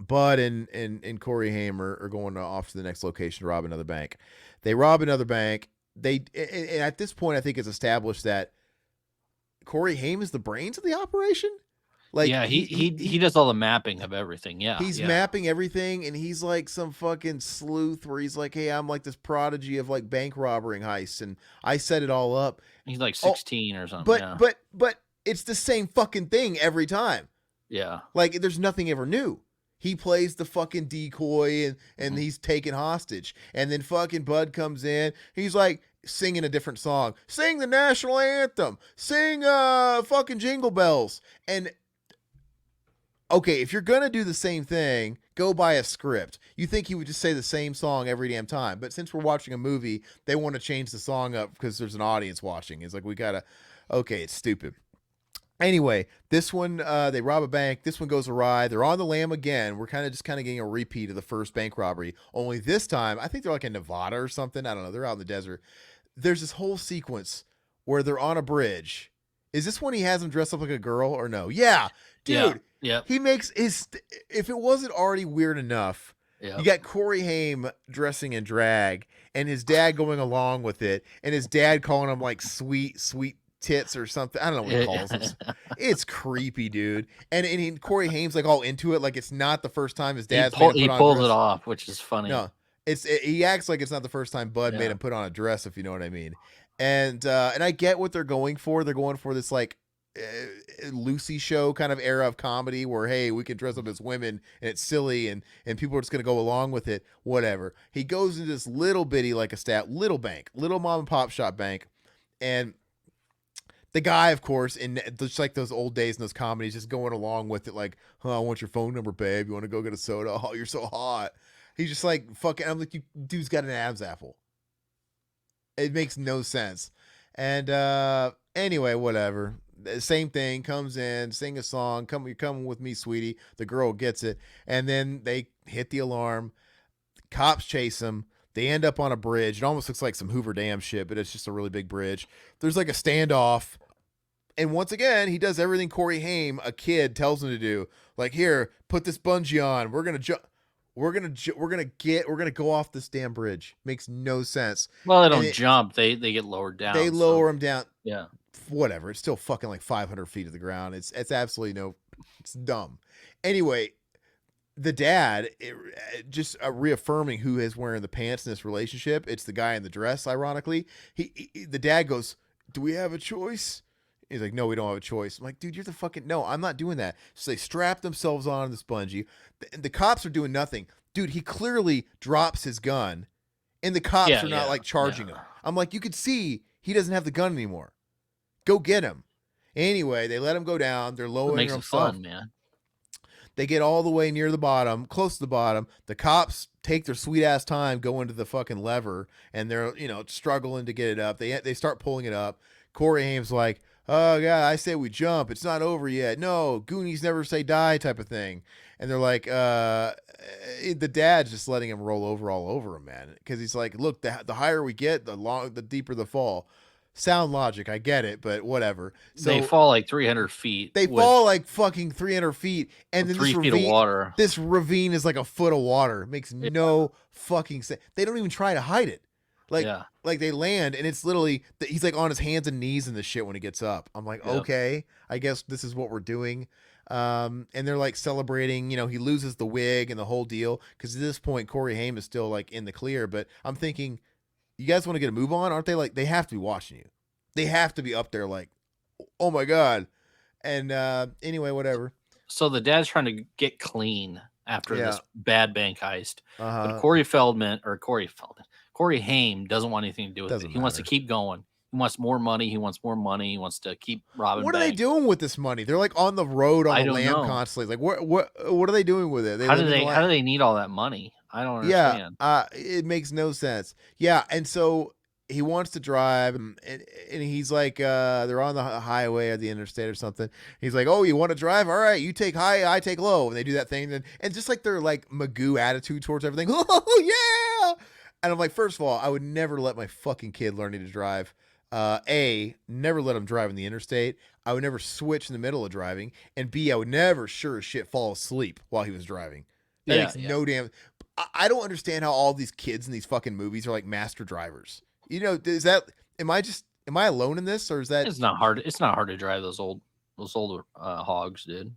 Bud and Corey Haim are going off to the next location to rob another bank. They rob another bank. And at this point, I think it's established that Corey Haim is the brains of the operation. Like Yeah, he does all the mapping of everything. Yeah, he's yeah. mapping everything, and he's like some fucking sleuth where he's like, "Hey, I'm like this prodigy of like bank robbing heists, and I set it all up." He's like Oh, 16 or something. but Yeah, but but it's the same fucking thing every time. yeah. Like there's nothing ever new. He plays the fucking decoy and Mhm. he's taken hostage. And then fucking Bud comes in. He's like singing a different song. Sing the national anthem. Sing fucking Jingle Bells. And okay, if you're gonna do the same thing, go by a script. You think he would just say the same song every damn time. But since we're watching a movie, they want to change the song up because there's an audience watching. It's like we gotta okay, it's stupid. Anyway, this one they rob a bank. This one goes awry. They're on the lam again. We're kind of getting a repeat of the first bank robbery. Only this time, I think they're like in Nevada or something. I don't know. They're out in the desert. There's this whole sequence where they're on a bridge. Is this when he has them dressed up like a girl or no? Yeah, Yeah, dude. yeah, He makes his. If it wasn't already weird enough, yeah. you got Corey Haim dressing in drag and his dad going along with it, and his dad calling him like sweet tits or something. I don't know what he calls them. It's creepy, dude. And Corey Haim's like all into it, like it's not the first time his dad's made him He put on a pulled it dress. off, which is funny. No, he acts like it's not the first time Bud made Yeah, him put on a dress, if you know what I mean. And I get what they're going for. They're going for this like Lucy show kind of era of comedy where hey, we can dress up as women and it's silly and people are just gonna go along with it. Whatever. He goes into this little bitty like little bank, little mom and pop shop bank, and the guy, of course, in just like those old days in those comedies, just going along with it, like, "Oh, I want your phone number, babe. You want to go get a soda? Oh, you're so hot." He's just like fucking. I'm like, you dude's got an abs apple. It makes no sense. And anyway, whatever. Same thing. Comes in, sing a song. You're coming with me, sweetie. The girl gets it, and then they hit the alarm. Cops chase him. They end up on a bridge. It almost looks like some Hoover Dam shit, but it's just a really big bridge. There's like a standoff. And once again, he does everything Corey Haim, a kid, tells him to do. Like, here, put this bungee on. We're gonna jump. We're gonna go off this damn bridge. Makes no sense. well, they And don't jump; they get lowered they down. So lower him down. yeah, Whatever. It's still fucking like 500 feet of the ground. It's absolutely no. It's dumb. Anyway, the dad just reaffirming who is wearing the pants in this relationship. It's the guy in the dress. Ironically, the dad goes, "Do we have a choice?" He's like, "No, we don't have a choice." I'm like, "Dude, you're the fucking no. I'm not doing that." So they strap themselves on this bungee. The cops are doing nothing. Dude, he clearly drops his gun, and the cops yeah, are not yeah, like charging yeah. him. I'm like, you could see he doesn't have the gun anymore. Go get him. Anyway, they let him go down. They're What lowering makes it himself. fun, man? They get all the way near the bottom, close to the bottom. The cops take their sweet ass time going to the fucking lever, and they're struggling to get it up. They start pulling it up. Corey Haim's like, "Oh god, I say we jump. It's not over yet. No, Goonies never say die," type of thing. And they're like, the dad's just letting him roll over all over him, man, because he's like, "Look, the higher we get, the deeper the fall." Sound logic, I get it, but whatever. They So fall like 300 feet they with fall like fucking 300 feet, and then 3 feet of water. this ravine is like a foot of water. It makes no fucking sense. They don't even try to hide it. Like, Yeah, they land, and it's literally he's like on his hands and knees in the shit when he gets up. I'm like, yeah. okay, I guess this is what we're doing. And they're like celebrating. He loses the wig and the whole deal because at this point Corey Haim is still like in the clear. But I'm thinking, you guys want to get a move on? Aren't they like they have to be watching you? They have to be up there like, oh my god. And anyway, whatever. So the dad's trying to get clean after Yeah. this bad bank heist, but Uh-huh. Corey Haim doesn't want anything to do with Doesn't it. He wants to matter. keep going. He wants more money. He wants more money. He wants to keep robbing What are they banks. doing with this money? They're like on the road on I the don't lam know. constantly. Like what are they doing with it? They How do living the they life. need all that money? I don't Yeah, understand. it makes no sense. Yeah, and so he wants to drive, and he's like, they're on the highway or the interstate or something. He's like, "Oh, you want to drive? All right, you take high, I take low," and they do that thing, and just like their like Magoo attitude towards everything. Oh yeah, and I'm like, first of all, I would never let my fucking kid learning to drive. Never let him drive in the interstate. I would never switch in the middle of driving, and B, I would never sure as shit fall asleep while he was driving. That Yeah, makes yeah. no damn. I don't understand how all these kids in these fucking movies are like master drivers. You know, is that? Am I alone in this, or is that? It's not hard. It's not hard to drive those old hogs, dude.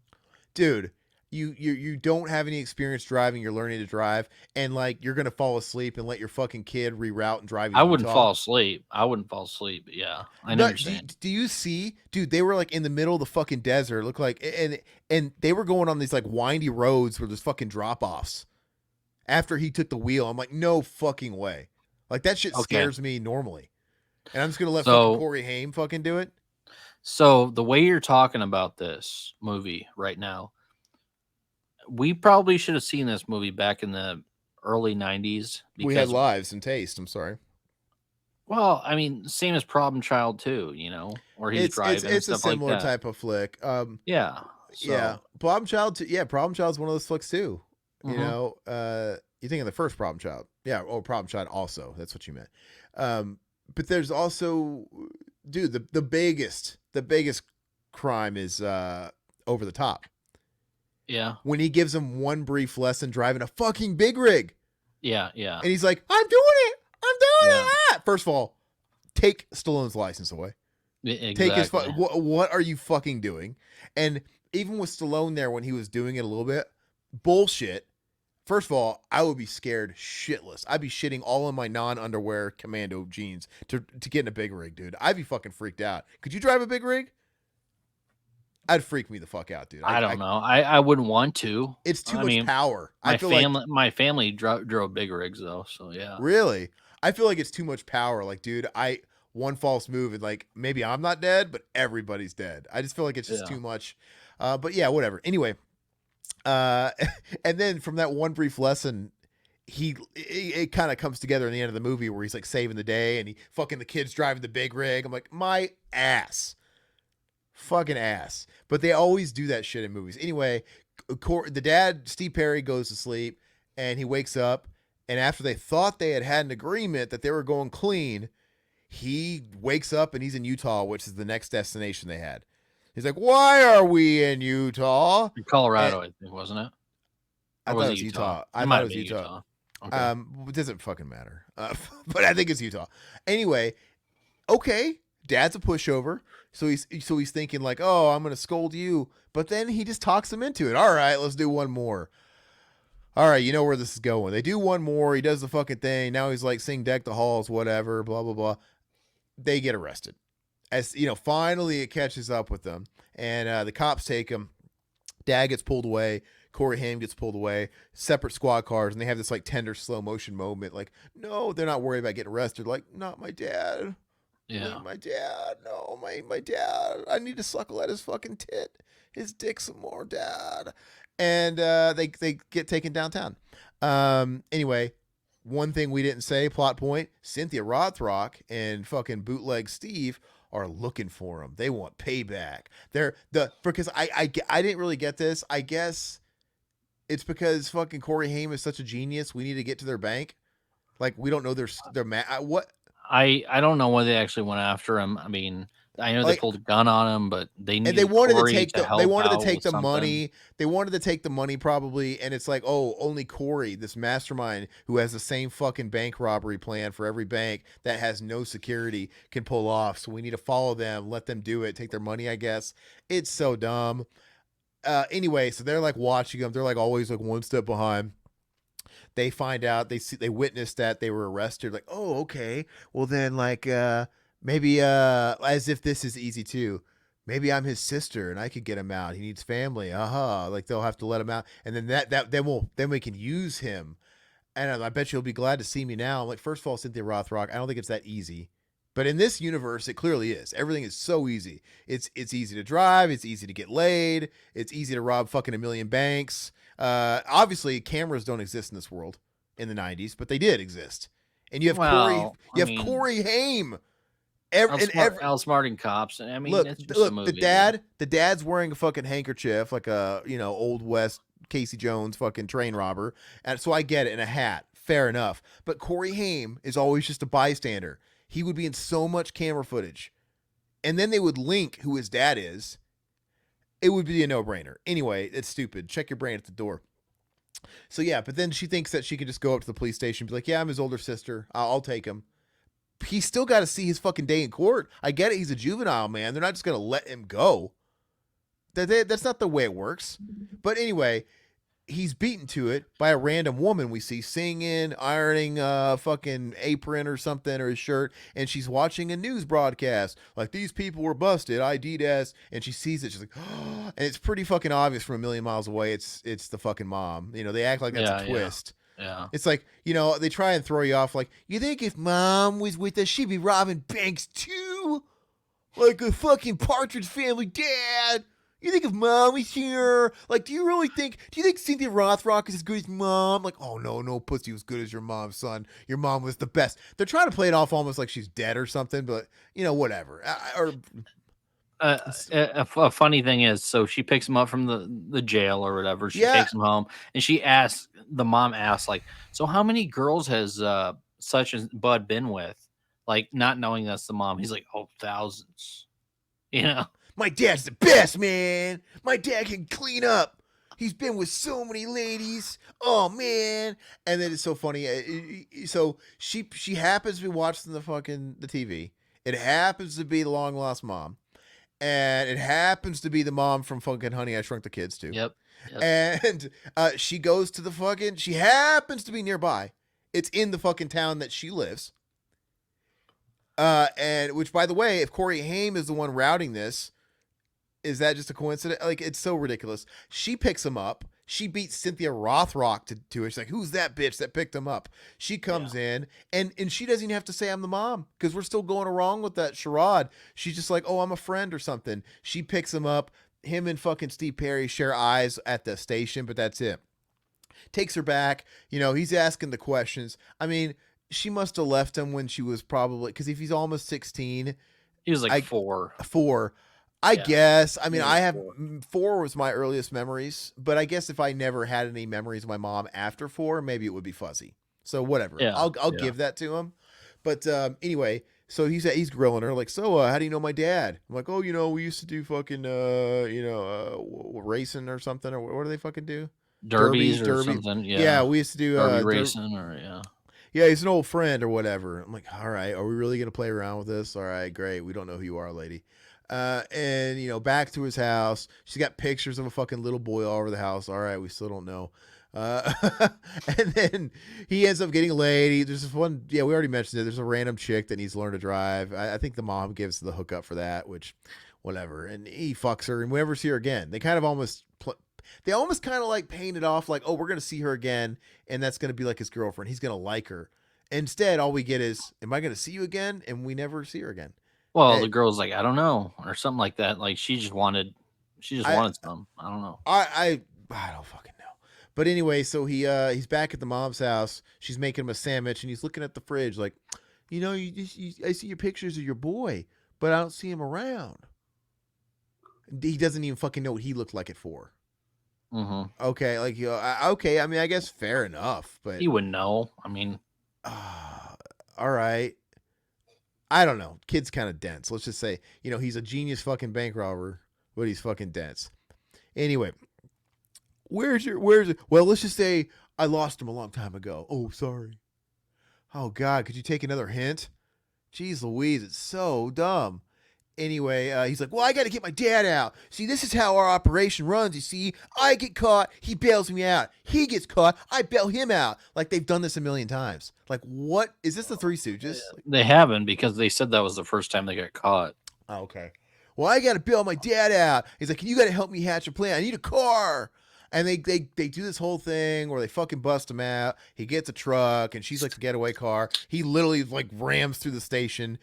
Dude, you don't have any experience driving. You're learning to drive, and like you're gonna fall asleep and let your fucking kid reroute and drive you I to wouldn't Utah. fall asleep. I wouldn't fall asleep. But yeah, I know what No, you're saying. do you see, dude? They were like in the middle of the fucking desert. Look like, and they were going on these like windy roads where there's fucking drop offs. After he took the wheel, I'm like, no fucking way. Like that shit Okay, scares me normally, and I'm just gonna let fucking so Corey Haim fucking do it. so the way you're talking about this movie right now, we probably should have seen this movie back in the early '90s We had because, lives and taste. I'm sorry. well, I mean, same as Problem Child too, where he's driving and It's a stuff like similar that. type of flick. Yeah. Yeah, So, Problem Child. Yeah, Problem Child's one of those flicks too. You mhm. know, you think of the first Problem Child, yeah, or Problem Child also. That's what you meant. But there's also, dude, the biggest crime is Over the Top Yeah. when he gives him one brief lesson driving a fucking big rig, Yeah. Yeah. and he's like, "I'm doing it, I'm doing Yeah. it." First of all, take Stallone's license away. Take his Exactly. what are you fucking doing? And even with Stallone there when he was doing it a little bit, bullshit. First of all, I would be scared shitless. I'd be shitting all in my non-underwear commando jeans to get in a big rig, dude. I'd be fucking freaked out. Could you drive a big rig? I'd freak me the fuck out, dude. I don't know. I wouldn't want to. It's too I much mean, power. I my feel like family drove big rigs though, so yeah. really, I feel like it's too much power. Like, dude, one false move and like maybe I'm not dead, but everybody's dead. I just feel like it's just Yeah. too much. But yeah, whatever. Anyway, Uh, and then from that one brief lesson, it kind of comes together in the end of the movie where he's like saving the day and he fucking the kids driving the big rig. I'm like, my ass, fucking ass. But they always do that shit in movies. Anyway, the dad Steve Perry goes to sleep and he wakes up, and after they thought they had an agreement that they were going clean, he wakes up and he's in Utah, which is the next destination they had. He's like, "Why are we in Utah?" In And Colorado, I think, wasn't it? I Or thought was it it was Utah? Utah. It I might thought it have was been Utah. Utah. Okay. It doesn't fucking matter. But I think it's Utah. Anyway, okay, Dad's a pushover, so he's thinking like, oh, I'm gonna scold you, but then he just talks him into it. All right, let's do one more. All right, you know where this is going. They do one more. He does the fucking thing. Now he's like, sing deck the halls, whatever, blah blah blah. They get arrested. As you know, finally it catches up with them, and the cops take him. Dad gets pulled away. Corey Haim gets pulled away. Separate squad cars, and they have this like tender slow motion moment. Like, no, they're not worried about getting arrested. Like, not my dad. Yeah. Leave my dad. No, my dad. I need to suckle at his fucking tit, his dick some more, dad. And they get taken downtown. Anyway, one thing we didn't say, plot point: Cynthia Rothrock and fucking bootleg Steve are looking for him. They want payback. They're because I didn't really get this. I guess it's because fucking Corey Haim is such a genius. We need to get to their bank. Like we don't know what I don't know why they actually went after him. I mean, I know they like pulled a gun on him, but they and they needed wanted to Corey take to they help wanted to out take with the something. money. They wanted to take the money probably, and it's like, oh, only Corey, this mastermind who has the same fucking bank robbery plan for every bank that has no security, can pull off. So we need to follow them, let them do it, take their money. I guess it's so dumb. Anyway, so they're like watching them. They're like always like one step behind. They find out, they witness that they were arrested. Like, oh, okay, well then like maybe as if this is easy too. Maybe I'm his sister and I could get him out. He needs family. Like they'll have to let him out, and then then we can use him. And I bet you'll be glad to see me now. I'm like, first of all, Cynthia Rothrock, I don't think it's that easy. But in this universe, it clearly is. Everything is so easy. It's easy to drive. It's easy to get laid. It's easy to rob fucking a million banks. Obviously, cameras don't exist in this world in the '90s, but they did exist. And Well, I you have mean, Corey Haim. Every outsmarting cops. I mean, look, it's just a movie, dude. the dad's wearing a fucking handkerchief like a old west Casey Jones fucking train robber, and so I get it, in a hat, fair enough. But Corey Haim is always just a bystander. He would be in so much camera footage, and then they would link who his dad is. It would be a no brainer. Anyway, it's stupid. Check your brain at the door. So yeah, but then she thinks that she can just go up to the police station and be like, yeah, I'm his older sister. I'll take him. He's still got to see his fucking day in court. I get it. He's a juvenile, man. They're not just going to let him go. That's not the way it works. But anyway, he's beaten to it by a random woman we see singing, ironing a fucking apron or something or his shirt, and she's watching a news broadcast. Like, these people were busted, ID'd us, and she sees it. She's like, oh, and it's pretty fucking obvious from a million miles away. It's the fucking mom. They act like that's Yeah, a yeah, twist. yeah. It's like, they try and throw you off like, you think if mom was with us, she'd be robbing banks too? Like a fucking Partridge Family dad? You think if mom was here? Like, do you think Cynthia Rothrock is as good as mom? Like, oh, no pussy was good as your mom, son. Your mom was the best. They're trying to play it off almost like she's dead or something, but, whatever. A funny thing is, so she picks him up from the jail or whatever. She Yeah. takes him home, and the mom asks, like, so how many girls has such as Bud been with? Like, not knowing that's the mom. He's like, oh, thousands. My dad's the best, man. My dad can clean up. He's been with so many ladies. Oh man! And then it's so funny. So she happens to be watching the TV. It happens to be the long lost mom, and it happens to be the mom from fucking Honey I Shrunk the Kids too. Yep. And she goes to the fucking. She happens to be nearby. It's in the fucking town that she lives. And which, by the way, if Corey Haim is the one routing this, is that just a coincidence? Like, it's so ridiculous. She picks him up. She beats Cynthia Rothrock to it. She's like, who's that bitch that picked him up? She comes in, and she doesn't even have to say I'm the mom, because we're still going along with that charade. She's just like, oh, I'm a friend or something. She picks him up. Him and fucking Steve Perry share eyes at the station, but that's it. Takes her back. He's asking the questions. I mean, she must have left him when she was probably, because if he's almost 16, he was like 4. I guess. I mean, He I was have 4. 4 was my earliest memories, but I guess if I never had any memories of my mom after 4, maybe it would be fuzzy. So whatever. Yeah, I'll give that to him. But anyway, so he's grilling her like, so how do you know my dad? I'm like, oh, we used to do fucking racing or something, or what do they fucking do? Derbies or Derby. something. Yeah, we used to do Derby racing yeah, he's an old friend or whatever. I'm like, all right, are we really gonna play around with this? All right, great. We don't know who you are, lady. And back to his house. She's got pictures of a fucking little boy all over the house. All right, we still don't know. And then he ends up getting laid. There's this one. Yeah, we already mentioned it. There's a random chick that needs to learn to drive. I think the mom gives the hookup for that, which, whatever. And he fucks her, and we never see her again. They kind of almost. They almost kind of like paint it off like, oh, we're going to see her again, and that's going to be like his girlfriend. He's going to like her. Instead, all we get is, am I going to see you again? And we never see her again. Well, the girl's like, I don't know, or something like that. Like, she just wanted some. I don't know. I don't fucking know. But anyway, so he's back at the mom's house. She's making him a sandwich, and he's looking at the fridge like, I see your pictures of your boy, but I don't see him around. He doesn't even fucking know what he looked like at 4. Mm-hmm. Okay, like okay. I mean, I guess fair enough, but he wouldn't know. I mean, all right. I don't know. Kid's kind of dense. Let's just say, he's a genius fucking bank robber, but he's fucking dense. Anyway, where's it? Well, let's just say I lost him a long time ago. Oh, sorry. Oh God, could you take another hint? Jeez Louise, it's so dumb. Anyway, he's like, well, I got to get my dad out. See, this is how our operation runs. You see, I get caught, he bails me out. He gets caught, I bail him out. Like, they've done this a million times. Like, what? Is this the Three Stooges? They haven't, because they said that was the first time they got caught. Oh, okay. Well, I got to bail my dad out. He's like, you got to help me hatch a plan. I need a car. And they do this whole thing where they fucking bust him out. He gets a truck, and she's like the getaway car. He literally like rams through the station.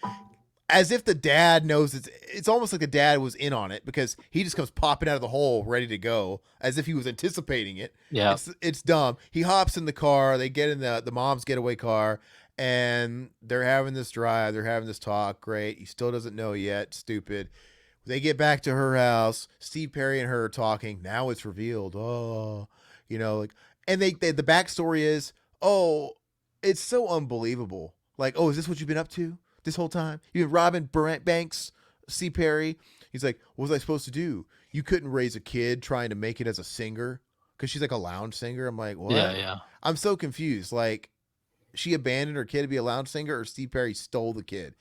As if the dad knows it's almost like the dad was in on it, because he just comes popping out of the hole ready to go as if he was anticipating it. Yeah. It's dumb. He hops in the car. They get in the mom's getaway car, and they're having this drive. They're having this talk. Great. He still doesn't know yet. Stupid. They get back to her house. Steve Perry and her are talking. Now it's revealed. Oh, and the backstory is, oh, it's so unbelievable. Like, oh, is this what you've been up to this whole time? You've been robbing banks, C. Perry. He's like, what was I supposed to do? You couldn't raise a kid trying to make it as a singer. because she's like a lounge singer. I'm like, Yeah, what? yeah. I'm so confused. Like, she abandoned her kid to be a lounge singer, or Steve Perry stole the kid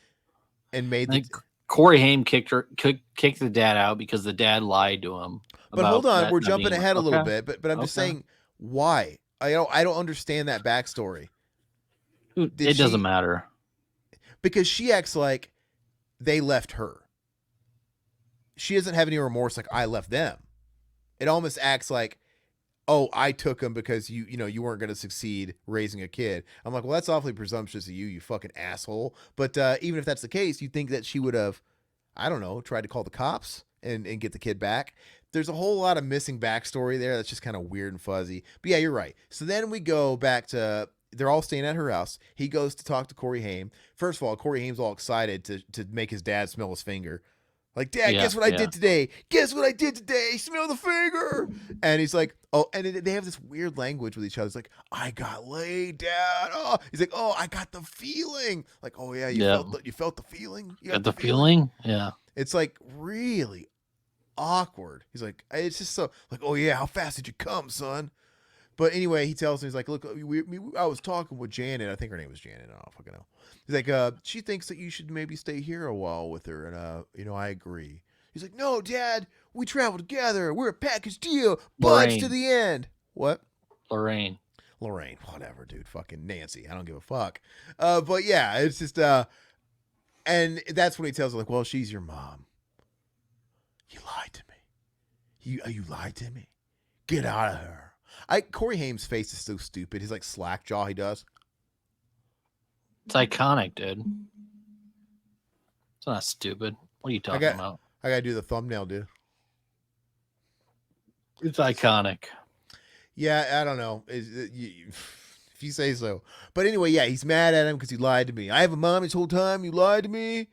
and made I the. think Corey Haim kicked the dad out because the dad lied to him But hold about on, that we're not jumping being ahead a little okay. bit. But I'm just Okay. saying, why? I don't understand that backstory. Dude, Did it doesn't she? matter. Because she acts like they left her. She doesn't have any remorse. Like, I left them. It almost acts like, oh, I took him because you weren't going to succeed raising a kid. I'm like, well, that's awfully presumptuous of you, you fucking asshole. But even if that's the case, you think that she would have, I don't know, tried to call the cops and get the kid back. There's a whole lot of missing backstory there that's just kind of weird and fuzzy. But yeah, you're right. So then we go back to, they're all staying at her house. He goes to talk to Corey Haim. First of all, Corey Haim's all excited to make his dad smell his finger. Like, Dad, Yeah, guess what I yeah. did today? Guess what I did today? Smell the finger. And he's like, oh, and they have this weird language with each other. It's like, I got laid, Dad. Oh, he's like, oh, I got the feeling. Like, oh yeah, you Yeah. felt the feeling. You got Got the the feeling. feeling? Yeah. It's like really awkward. He's like, it's just so like, oh yeah, how fast did you come, son? But anyway, he tells me, he's like, look, I was talking with Janet. I think her name was Janet. I don't fucking know. He's like, she thinks that you should maybe stay here a while with her. And, I agree. He's like, no, Dad, we travel together. We're a package deal. Buds to Lorraine. the end. What? Lorraine. Lorraine. Whatever, dude. Fucking Nancy. I don't give a fuck. But yeah, it's just, and that's when he tells her, like, well, she's your mom. You lied to me. You lied to me. Get out of her. Corey Haim's face is so stupid. His like slack jaw he does. It's iconic, dude. It's not stupid. What are you I talking got about? I gotta do the thumbnail, dude. It's iconic. Yeah, I don't know. If you say so. But anyway, yeah, he's mad at him because he lied to me. I have a mom this whole time. You lied to me,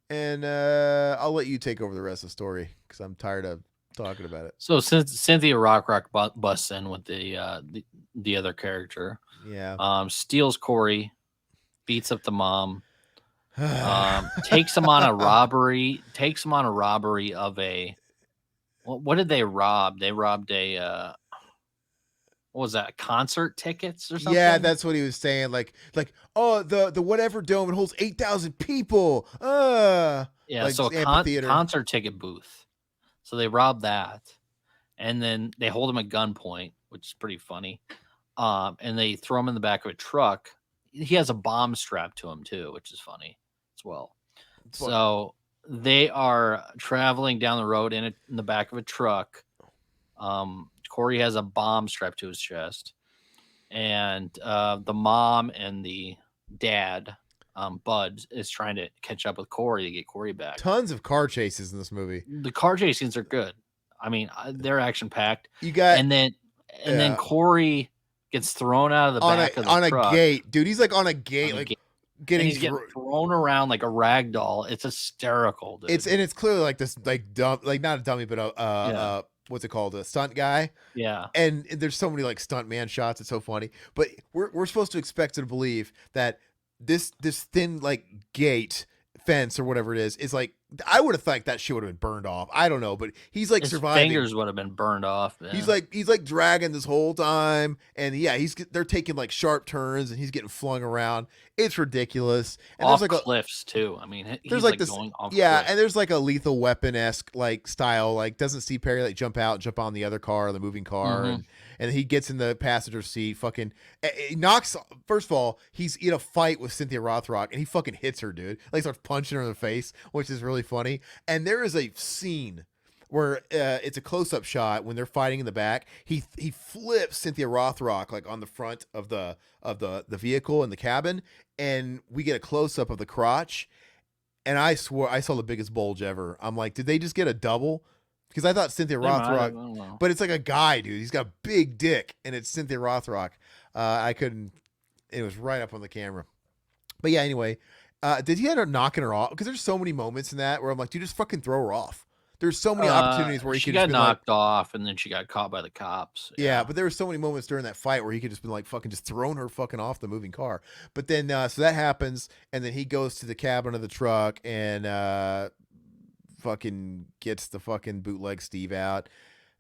and I'll let you take over the rest of the story because I'm tired of talking about it. So since Cynthia Rock busts in with the other character, Yeah. steals Corey, beats up the mom, takes him on a robbery. Takes him on a robbery of a. What did they rob? They robbed a. What was that? Concert tickets or Yeah, something? that's what he was saying. Like, oh, the whatever dome, it holds 8,000 people. Yeah, Like so a amphitheater. concert ticket booth. So they rob that, and then they hold him at gunpoint, which is pretty funny. And they throw him in the back of a truck. He has a bomb strapped to him too, which is funny as well. It's fucking. So they are traveling down the road in the back of a truck. Corey has a bomb strapped to his chest, and the mom and the dad, Bud, is trying to catch up with Corey to get Corey back. Tons of car chases in this movie. The car chase scenes are good. I mean, they're action packed. You got And then Corey gets thrown out of the back of the on a truck gate, dude. He's like on a gate, on a like gate, and getting he's getting thrown around like a rag doll. It's hysterical, dude. it's clearly like this like dumb, like not a dummy, but Yeah. what's it called, a stunt guy. Yeah. And there's so many like stunt man shots. It's so funny. But we're supposed to expect to believe that this thin like gate fence or whatever it is like, I would have thought that shit would have been burned off. I don't know, but he's like His surviving. fingers would have been burned off. Man. He's like dragging this whole time, and yeah, they're taking like sharp turns, and he's getting flung around. It's ridiculous. And off there's like cliffs too. I mean, he's there's like this, going off. yeah, cliffs. and there's like a Lethal Weapon esque like style. Like, doesn't Steve Perry like jump out, jump on the other car, the moving car, and he gets in the passenger seat. Fucking, he knocks. First of all, he's in a fight with Cynthia Rothrock, and he fucking hits her, dude. Like, starts punching her in the face, which is really funny. And there is a scene where it's a close-up shot when they're fighting in the back. He flips Cynthia Rothrock like on the front of the vehicle in the cabin, and we get a close-up of the crotch. And I swore I saw the biggest bulge ever. I'm like, did they just get a double? Because I thought Cynthia Rothrock, but it's like a guy, dude. He's got a big dick, and it's Cynthia Rothrock. I couldn't. It was right up on the camera. But yeah, anyway, did he end up knocking her off? Because there's so many moments in that where I'm like, dude, just fucking throw her off. There's so many opportunities where he she could just got be knocked off, and then she got caught by the cops. yeah, but there were so many moments during that fight where he could just been like fucking just thrown her fucking off the moving car. But then so that happens, and then he goes to the cabin of the truck and fucking gets the fucking bootleg Steve out.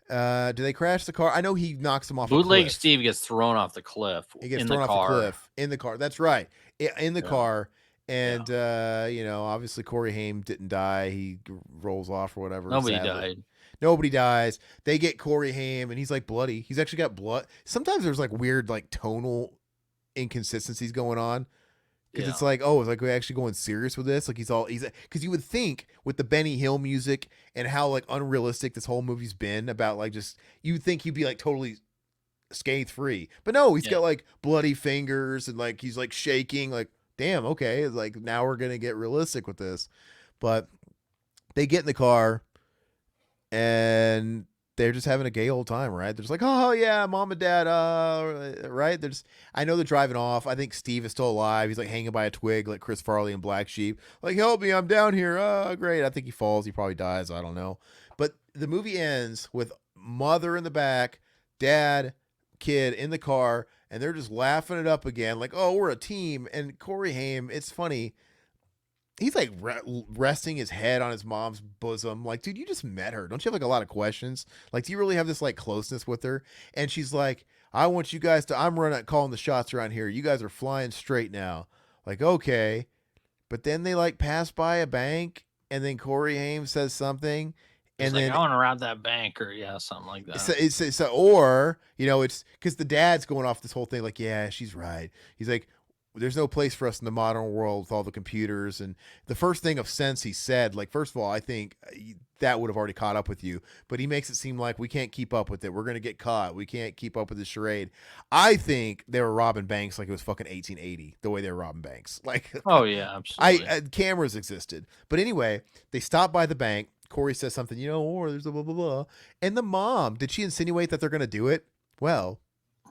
Do they crash the car? I know he knocks him off a Bootleg cliff. Steve gets thrown off the cliff He gets in the thrown off a car. cliff in the car. That's right, in the Yeah, car. yeah. And obviously Corey Haim didn't die. He rolls off or whatever. Nobody Sadly, died. nobody dies. They get Corey Haim, and he's like bloody. He's actually got blood. Sometimes there's like weird like tonal inconsistencies going on because Yeah. it's like, oh, it's like we're actually going serious with this. Like he's because you would think with the Benny Hill music and how like unrealistic this whole movie's been about like just you'd think he'd be like totally scathe free, but no, he's Yeah. got like bloody fingers and like he's like shaking. Like, damn, okay, it's like now we're gonna get realistic with this, but they get in the car and they're just having a gay old time, right? They're just like, oh yeah, mom and dad, right? They're just, I know they're driving off. I think Steve is still alive. He's like hanging by a twig, like Chris Farley in Black Sheep. Like, help me, I'm down here. Great. I think he falls. He probably dies. I don't know. But the movie ends with mother in the back, dad, kid in the car, and they're just laughing it up again, like, oh, we're a team. And Corey Haim, it's funny, he's like resting his head on his mom's bosom. Like, dude, you just met her. Don't you have like a lot of questions? Like, do you really have this like closeness with her? And she's like, I want you guys to, I'm running, calling the shots around here. You guys are flying straight now. Like, okay. But then they like pass by a bank and then Corey Haim says something. He's And like, then I want to rob that bank, or yeah, something like that. or it's because the dad's going off this whole thing like, yeah, she's right. He's like, there's no place for us in the modern world with all the computers. And the first thing of sense he said, like, first of all, I think that would have already caught up with you, but he makes it seem like we can't keep up with it. We're going to get caught. We can't keep up with the charade. I think they were robbing banks like it was fucking 1880, the way they were robbing banks. Like, Oh yeah, absolutely. cameras existed. But anyway, they stop by the bank. Corey says something, or there's a blah, blah, blah. And the mom, did she insinuate that they're going to do it? Well,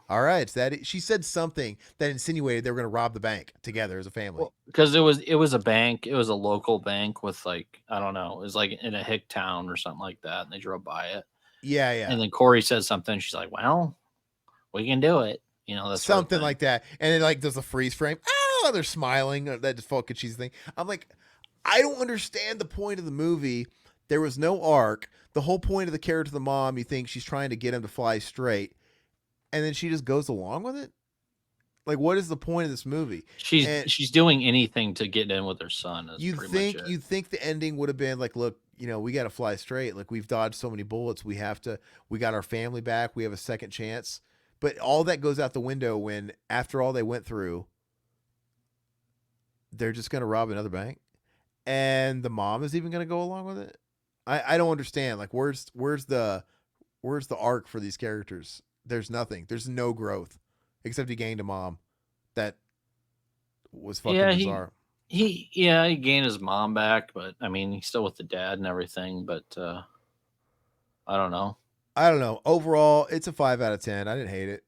all right. It's that she said something that insinuated they were going to rob the bank together as a family. Well, because it was a bank, it was a local bank with like I don't know, it was like in a hick town or something like that, and they drove by it. Yeah, yeah. And then Corey said something. She's like, "Well, we can do it," that sort of Something thing. like that. And then like does a freeze frame. Oh, they're smiling. That fucking cheesy thing. I'm like, I don't understand the point of the movie. There was no arc. The whole point of the character, the mom, you think she's trying to get him to fly straight, and then she just goes along with it. Like, what is the point of this movie? She's And she's doing anything to get in with her son. Is you pretty much think it. you think the ending would have been like, look, we got to fly straight. Like we've dodged so many bullets. We got our family back. We have a second chance. But all that goes out the window when after all they went through, they're just gonna rob another bank, and the mom is even gonna go along with it. I don't understand. Like where's the arc for these characters? There's nothing. There's no growth, except he gained a mom that was fucking Yeah, he bizarre. he yeah he gained his mom back, but I mean he's still with the dad and everything. But I don't know. I don't know. Overall, it's a 5 out of 10. I didn't hate it.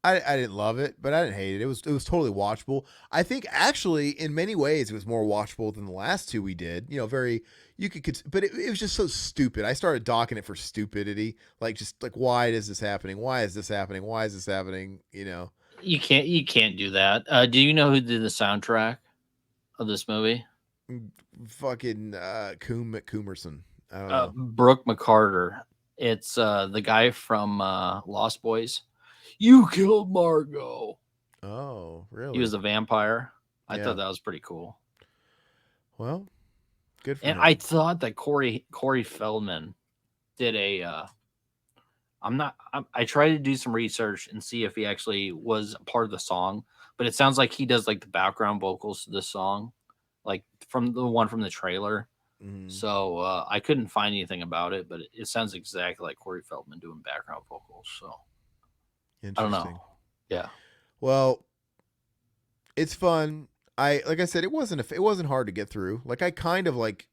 I didn't love it, but I didn't hate it. It was totally watchable. I think actually in many ways it was more watchable than the last two we did. Very you could, but it was just so stupid. I started docking it for stupidity, like just like why is this happening? Why is this happening? Why is this happening? You can't do that. Do you know who did the soundtrack of this movie? Fucking Coomerson. I don't know. Brooke McCarter. It's the guy from Lost Boys. You killed Margot. Oh, He really? was a vampire. I Yeah. thought that was pretty cool. Well, good for And him. I thought that Corey Feldman did a. I tried to do some research and see if he actually was a part of the song, but it sounds like he does like the background vocals to this song, like from the one from the trailer. Mm, So I couldn't find anything about it, but it sounds exactly like Corey Feldman doing background vocals. So I don't know. interesting. Yeah. Well, it's fun. Like I said, it wasn't hard to get through. Like I kind of like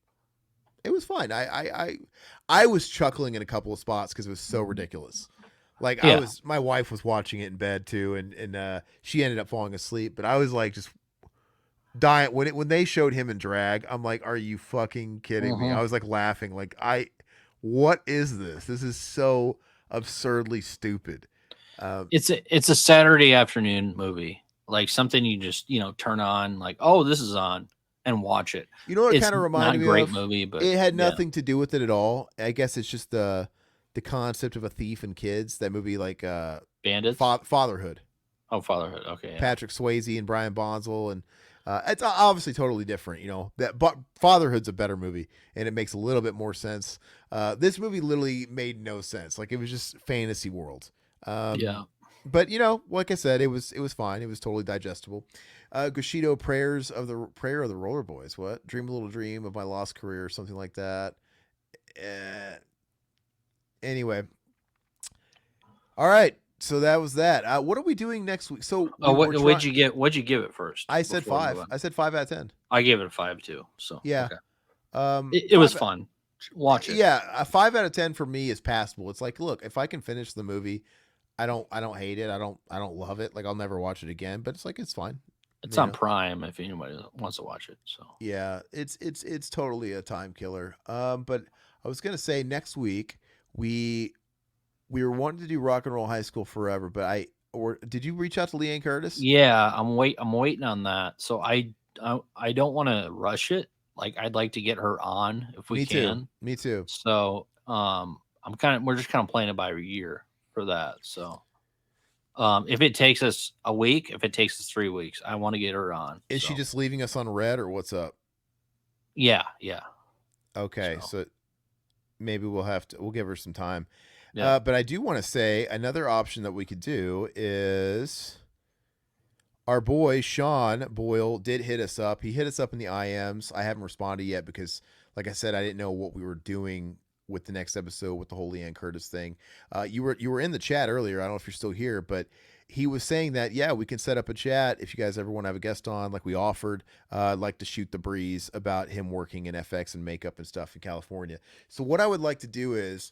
it was fine. I was chuckling in a couple of spots because it was so ridiculous. Like Yeah. my wife was watching it in bed too, and she ended up falling asleep. But I was like just dying when they showed him in drag. I'm like, are you fucking kidding me? hmm I was like laughing. Like what is this? This is so absurdly stupid. Um, It's a Saturday afternoon movie, like something you just turn on, like oh this is on and watch it. you know what it It's kind of not reminded a me great of? movie, but It had yeah, nothing to do with it at all. I guess it's just the the concept of a thief and kids. That movie, like Bandits. Fatherhood. Oh, Fatherhood. Okay, yeah, Patrick Swayze and Brian Bonsall, and it's obviously totally different. You know that, but Fatherhood's a better movie, and it makes a little bit more sense. This movie literally made no sense. Like it was just fantasy world. yeah. But you know, like I said, it was fine. It was totally digestible. Gushido prayer of the roller boys. What dream a little dream of my lost career, or something like that. Uh, anyway, all right. So that was that. What are we doing next week? So Oh, we're what'd trying. you get? What'd you give it first I said before we move five. on? I said 5 out of 10. I gave it a 5 too. So Yeah. okay, it was Five. fun. Watch it. Yeah, a 5 out of 10 for me is passable. It's like, look, if I can finish the movie, I don't hate it. I don't love it. Like I'll never watch it again. But it's like it's fine. It's You on know. Prime if anybody wants to watch it. So Yeah, it's totally a time killer. But I was gonna say next week we we were wanting to do Rock and Roll High School Forever, but or did you reach out to Leanne Curtis? yeah, I'm waiting on that. So I don't want to rush it. Like I'd like to get her on if we Me too. can. Me too. So we're just kind of playing it by year for that. So if it takes us a week, if it takes us 3 weeks, I want to get her on. Is she So just leaving us on red or what's up? yeah, yeah. Okay, So so maybe we'll give her some time. yeah. But I do want to say another option that we could do is our boy Sean Boyle did hit us up. He hit us up in the IMs. I haven't responded yet because, like I said, I didn't know what we were doing with the next episode with the whole Leanne Curtis thing. You were in the chat earlier. I don't know if you're still here, but he was saying that yeah, we can set up a chat if you guys ever want to have a guest on, like we offered. I'd like to shoot the breeze about him working in FX and makeup and stuff in California. So what I would like to do is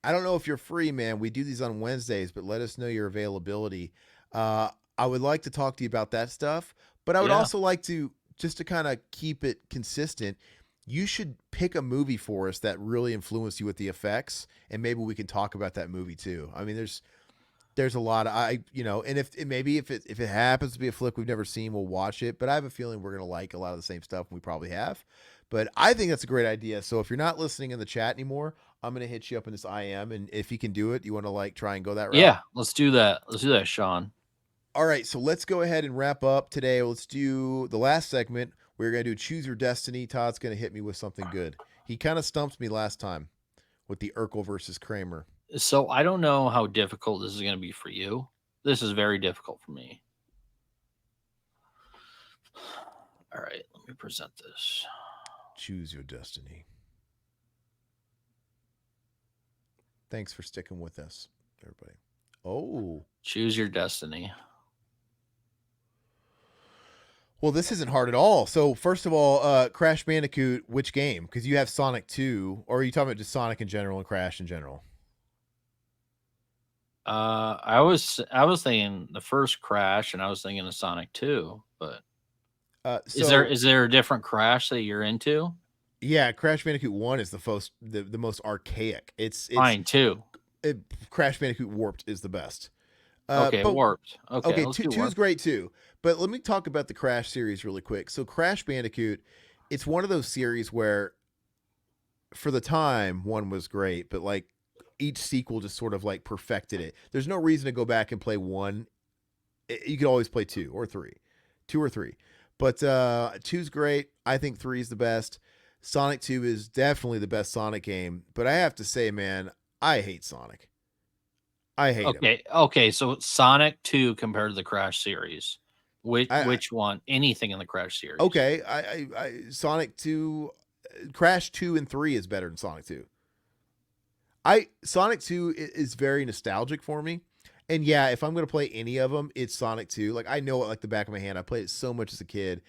I don't know if you're free, man. We do these on Wednesdays, but let us know your availability. I would like to talk to you about that stuff, but I would Yeah. also like to just to kind of keep it consistent. You should pick a movie for us that really influenced you with the effects, and maybe we can talk about that movie too. I mean, there's a lot of and if it happens to be a flick we've never seen, we'll watch it. But I have a feeling we're gonna like a lot of the same stuff, and we probably have. But I think that's a great idea. So if you're not listening in the chat anymore, I'm gonna hit you up in this IM, and if you can do it, you want to like try and go that route. Yeah, let's do that. Let's do that, Sean. All right, so let's go ahead and wrap up today. Let's do the last segment. We're gonna do Choose Your Destiny. Todd's gonna hit me with something good. He kind of stumped me last time with the Urkel versus Kramer. So I don't know how difficult this is going to be for you. This is very difficult for me. All right, let me present this. Choose Your Destiny. Thanks for sticking with us, everybody. Oh, Choose your destiny. well, this isn't hard at all. So, first of all, Crash Bandicoot, which game? Because you have Sonic 2, or are you talking about just Sonic in general and Crash in general? I was thinking the first Crash, and I was thinking of Sonic 2. But is there a different Crash that you're into? Yeah, Crash Bandicoot 1 is the most archaic. It's Mine too. Crash Bandicoot Warped is the best. Okay, But Warped. Okay, let's two do is Warped. great too. But let me talk about the Crash series really quick. So Crash Bandicoot, it's one of those series where for the time one was great, but like each sequel just sort of like perfected it. There's no reason to go back and play one. You could always play two or three. But two's great. I think three is the best. Sonic 2 is definitely the best Sonic game. But I have to say, man, I hate Sonic. I hate him. Okay. So Sonic 2 compared to the Crash series. I Which one? Anything in the Crash series? okay. Sonic 2, Crash 2 and 3 is better than Sonic 2. Sonic 2 is very nostalgic for me. And yeah, if I'm going to play any of them, it's Sonic 2. Like I know it like the back of my hand. I played it so much as a kid.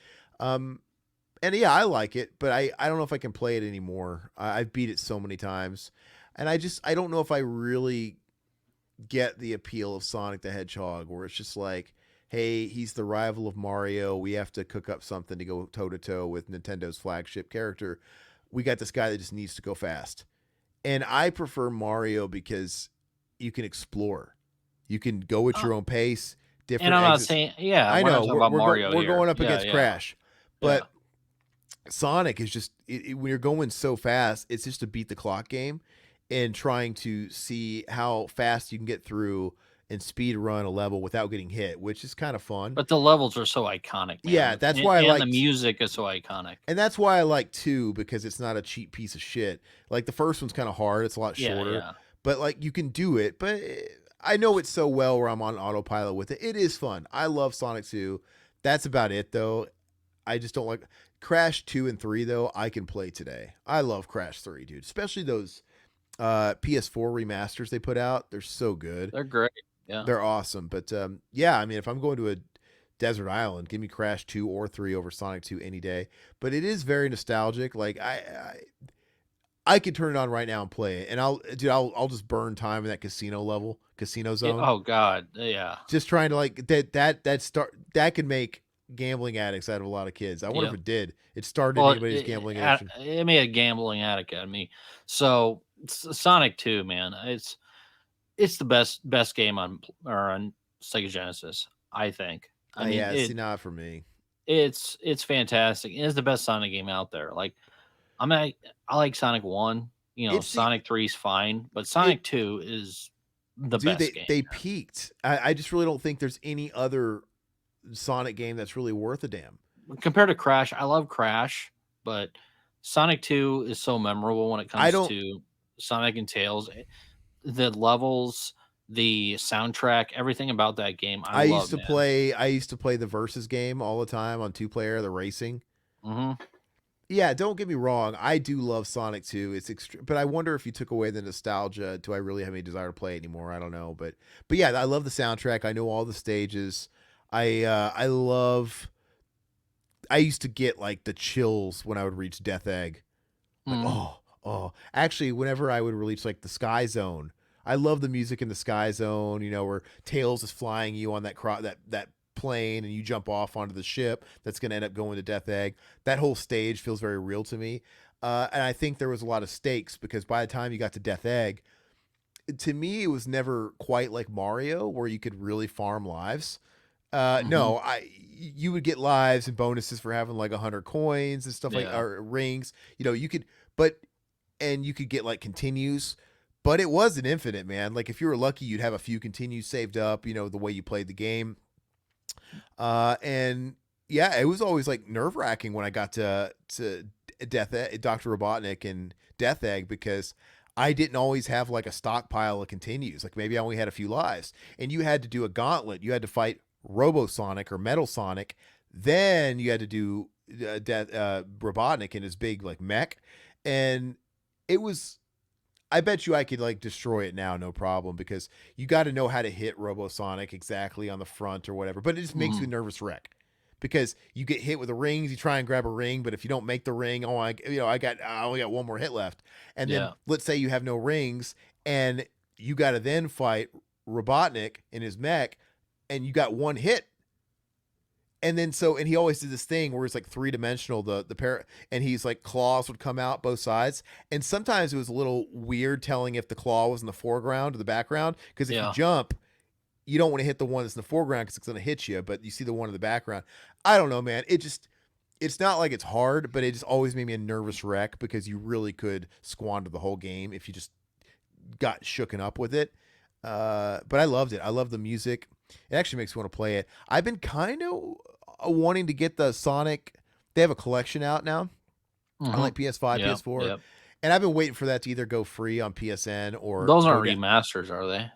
And yeah, I like it, but I don't know if I can play it anymore. I've beat it so many times. And I don't know if I really get the appeal of Sonic the Hedgehog, where it's just like, hey, he's the rival of Mario. We have to cook up something to go toe to toe with Nintendo's flagship character. We got this guy that just needs to go fast. And I prefer Mario because you can explore. You can go at your own pace. Different. And I'm not exits. saying, yeah, I we're not know talking about Mario we're here. going up Yeah, against yeah, Crash, but yeah. Sonic is just when you're going so fast, it's just a beat the clock game. and trying to see how fast you can get through and speed run a level without getting hit, which is kind of fun. But the levels are so iconic, Yeah, man, that's why I and the liked, music is so iconic. and that's why I like 2 because it's not a cheap piece of shit. Like the first one's kind of hard; it's a lot Yeah, shorter, yeah. but like you can do it. But I know it so well where I'm on autopilot with it. It is fun. I love Sonic 2. That's about it though. I just don't like Crash 2 and 3 though. I can play today. I love Crash 3, dude. Especially those PS4 remasters they put out. They're so good. They're great. Yeah. They're awesome. But yeah, I mean, if I'm going to a desert island, give me Crash 2 or 3 over Sonic 2 any day. But it is very nostalgic. Like I could turn it on right now and play it, and I'll just burn time in that casino Yeah. zone, Oh God. Yeah. just trying to like that could make gambling addicts out of a lot of kids. I wonder if Yep. it did. It started Well, anybody's gambling it, addiction. it made a gambling addict out of me. So Sonic 2, man, it's the best game on Sega Genesis, I think. I mean, Yeah, see, not for me. it's fantastic. It's the best Sonic game out there. Like I like Sonic 1. It's the Sonic 3 is fine, but it, Sonic 2 is the dude. best They game. they peaked. I just really don't think there's any other Sonic game that's really worth a damn. Compared to Crash, I love Crash, but Sonic 2 is so memorable when it I comes don't. to Sonic and Tails. The levels, the soundtrack, everything about that game, I love, man. I used to play the versus game all the time on 2 player, the racing. Hmm. Yeah, don't get me wrong. I do love Sonic 2. It's extreme, but I wonder if you took away the nostalgia, do I really have any desire to play it anymore? I don't know, but yeah, I love the soundtrack. I know all the stages. I love. I used to get like the chills when I would reach Death Egg. Like, Hmm. oh. Actually, whenever I would reach like the Sky Zone, I love the music in the Sky Zone. Where Tails is flying you on that plane, and you jump off onto the ship that's going to end up going to Death Egg. That whole stage feels very real to me, and I think there was a lot of stakes because by the time you got to Death Egg, to me it was never quite like Mario where you could really farm lives. Hmm. No, you would get lives and bonuses for having like 100 coins and stuff like Yeah. or rings. You could, but and you could get like continues, but it wasn't infinite, man. Like if you were lucky, you'd have a few continues saved up. The way you played the game, and yeah, it was always like nerve wracking when I got to Doctor Robotnik and Death Egg because I didn't always have like a stockpile of continues. Like maybe I only had a few lives, and you had to do a gauntlet. You had to fight Robo Sonic or Metal Sonic. Then you had to do Robotnik in his big like mech, and it was. I bet you I could like destroy it now, no problem, because you got to know how to hit Robo Sonic exactly on the front or whatever. But it just makes you a Hmm. nervous wreck because you get hit with the rings. You try and grab a ring, but if you don't make the ring, I only got one more hit left. And then Yeah. let's say you have no rings, and you got to then fight Robotnik in his mech, and you got one hit. And he always did this thing where it's like 3 dimensional, the pair, and he's like claws would come out both sides, and sometimes it was a little weird telling if the claw was in the foreground or the background, because if you Yeah. jump, you don't want to hit the one that's in the foreground because it's going to hit you, but you see the one in the background. I don't know, man. It's not like it's hard, but it just always made me a nervous wreck because you really could squander the whole game if you just got shooken up with it. But I loved it. I love the music. It actually makes me want to play it. I've been kind of wanting to get the Sonic. They have a collection out now on Hmm. like PS5, Yeah. PS4, Yeah. and I've been waiting for that to either go free on PSN or Those go aren't down. remasters, are they?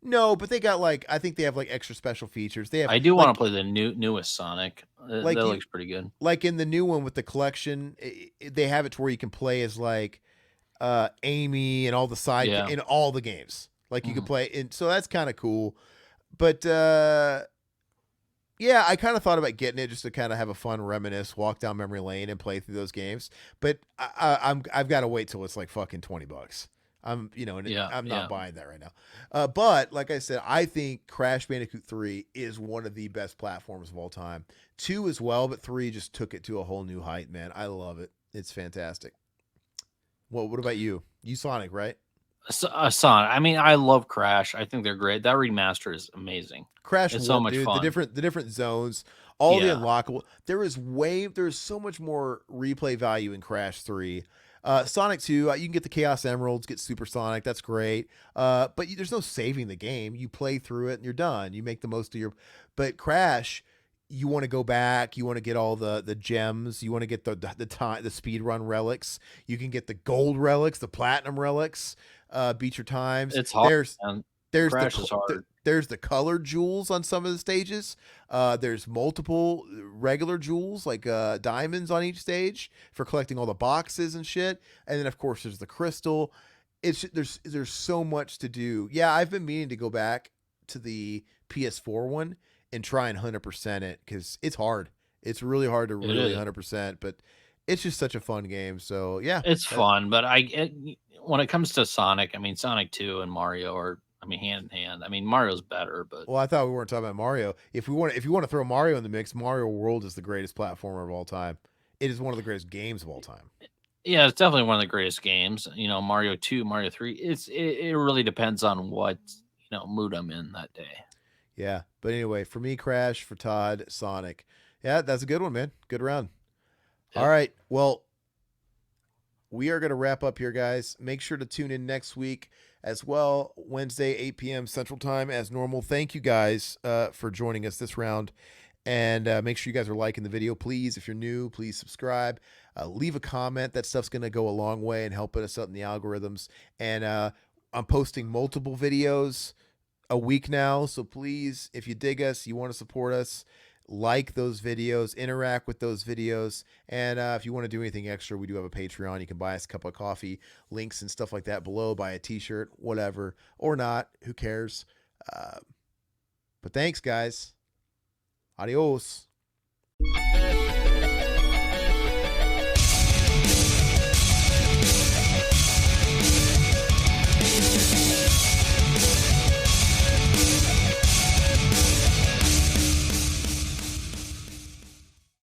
No, but they got like I think they have like extra special features. They have I do want to play the newest Sonic. like That you looks pretty good. like in the new one with the collection, they have it to where you can play as like Amy and all the Yeah. in all the games. Like you could Mhm. play, and so that's kind of cool. But yeah, I kind of thought about getting it just to kind of have a fun reminisce, walk down memory lane, and play through those games. But I've got to wait till it's like fucking $20. And Yeah. I'm not Yeah. buying that right now. But like I said, I think Crash Bandicoot 3 is one of the best platforms of all time. 2 as well, but 3 just took it to a whole new height, man. I love it. It's fantastic. Well, what about you? You Sonic, right? Sonic. I mean, I love Crash. I think they're great. That remaster is amazing. Crash It's so Warp, much dude. The fun. different zones, all the Yeah. unlockable. There's so much more replay value in Crash 3. Sonic 2, you can get the Chaos Emeralds, get Super Sonic. That's great. But there's no saving the game. You play through it and you're done. You make the most of your. But Crash, you want to go back. You want to get all the gems. You want to get the time the speed run relics. You can get the gold relics, the platinum relics. Beat your times. It's hard, man. There's Crash is hard. there's the colored jewels on some of the stages. There's multiple regular jewels like diamonds on each stage for collecting all the boxes and shit. And then of course there's the crystal. There's so much to do. Yeah, I've been meaning to go back to the PS4 one and try and 100% it because it's hard. It's really hard to It really is. 100%, but it's just such a fun game. So yeah, It's fun, but when it comes to Sonic, I mean, Sonic 2 and Mario are, I mean, hand in hand. I mean, Mario's better, but well, I thought we weren't talking about Mario. If you want to throw Mario in the mix, Mario World is the greatest platformer of all time. It is one of the greatest games of all time. yeah, it's definitely one of the greatest games. Mario 2, Mario 3. It really depends on what, mood I'm in that day. Yeah, but anyway, for me, Crash. For Todd, Sonic. Yeah, that's a good one, man. Good round. All Yep. right, well, we are going to wrap up here, guys. Make sure to tune in next week as well, Wednesday, 8 p.m. Central Time, as normal. Thank you guys for joining us this round. And make sure you guys are liking the video. Please, if you're new, please subscribe. Leave a comment. That stuff's going to go a long way in helping us out in the algorithms. And I'm posting multiple videos a week now. So please, if you dig us, you want to support us, like those videos, interact with those videos. And if you want to do anything extra, we do have a Patreon. You can buy us a cup of coffee, links and stuff like that below, buy a t-shirt, whatever, or not. Who cares? But thanks, guys. Adios.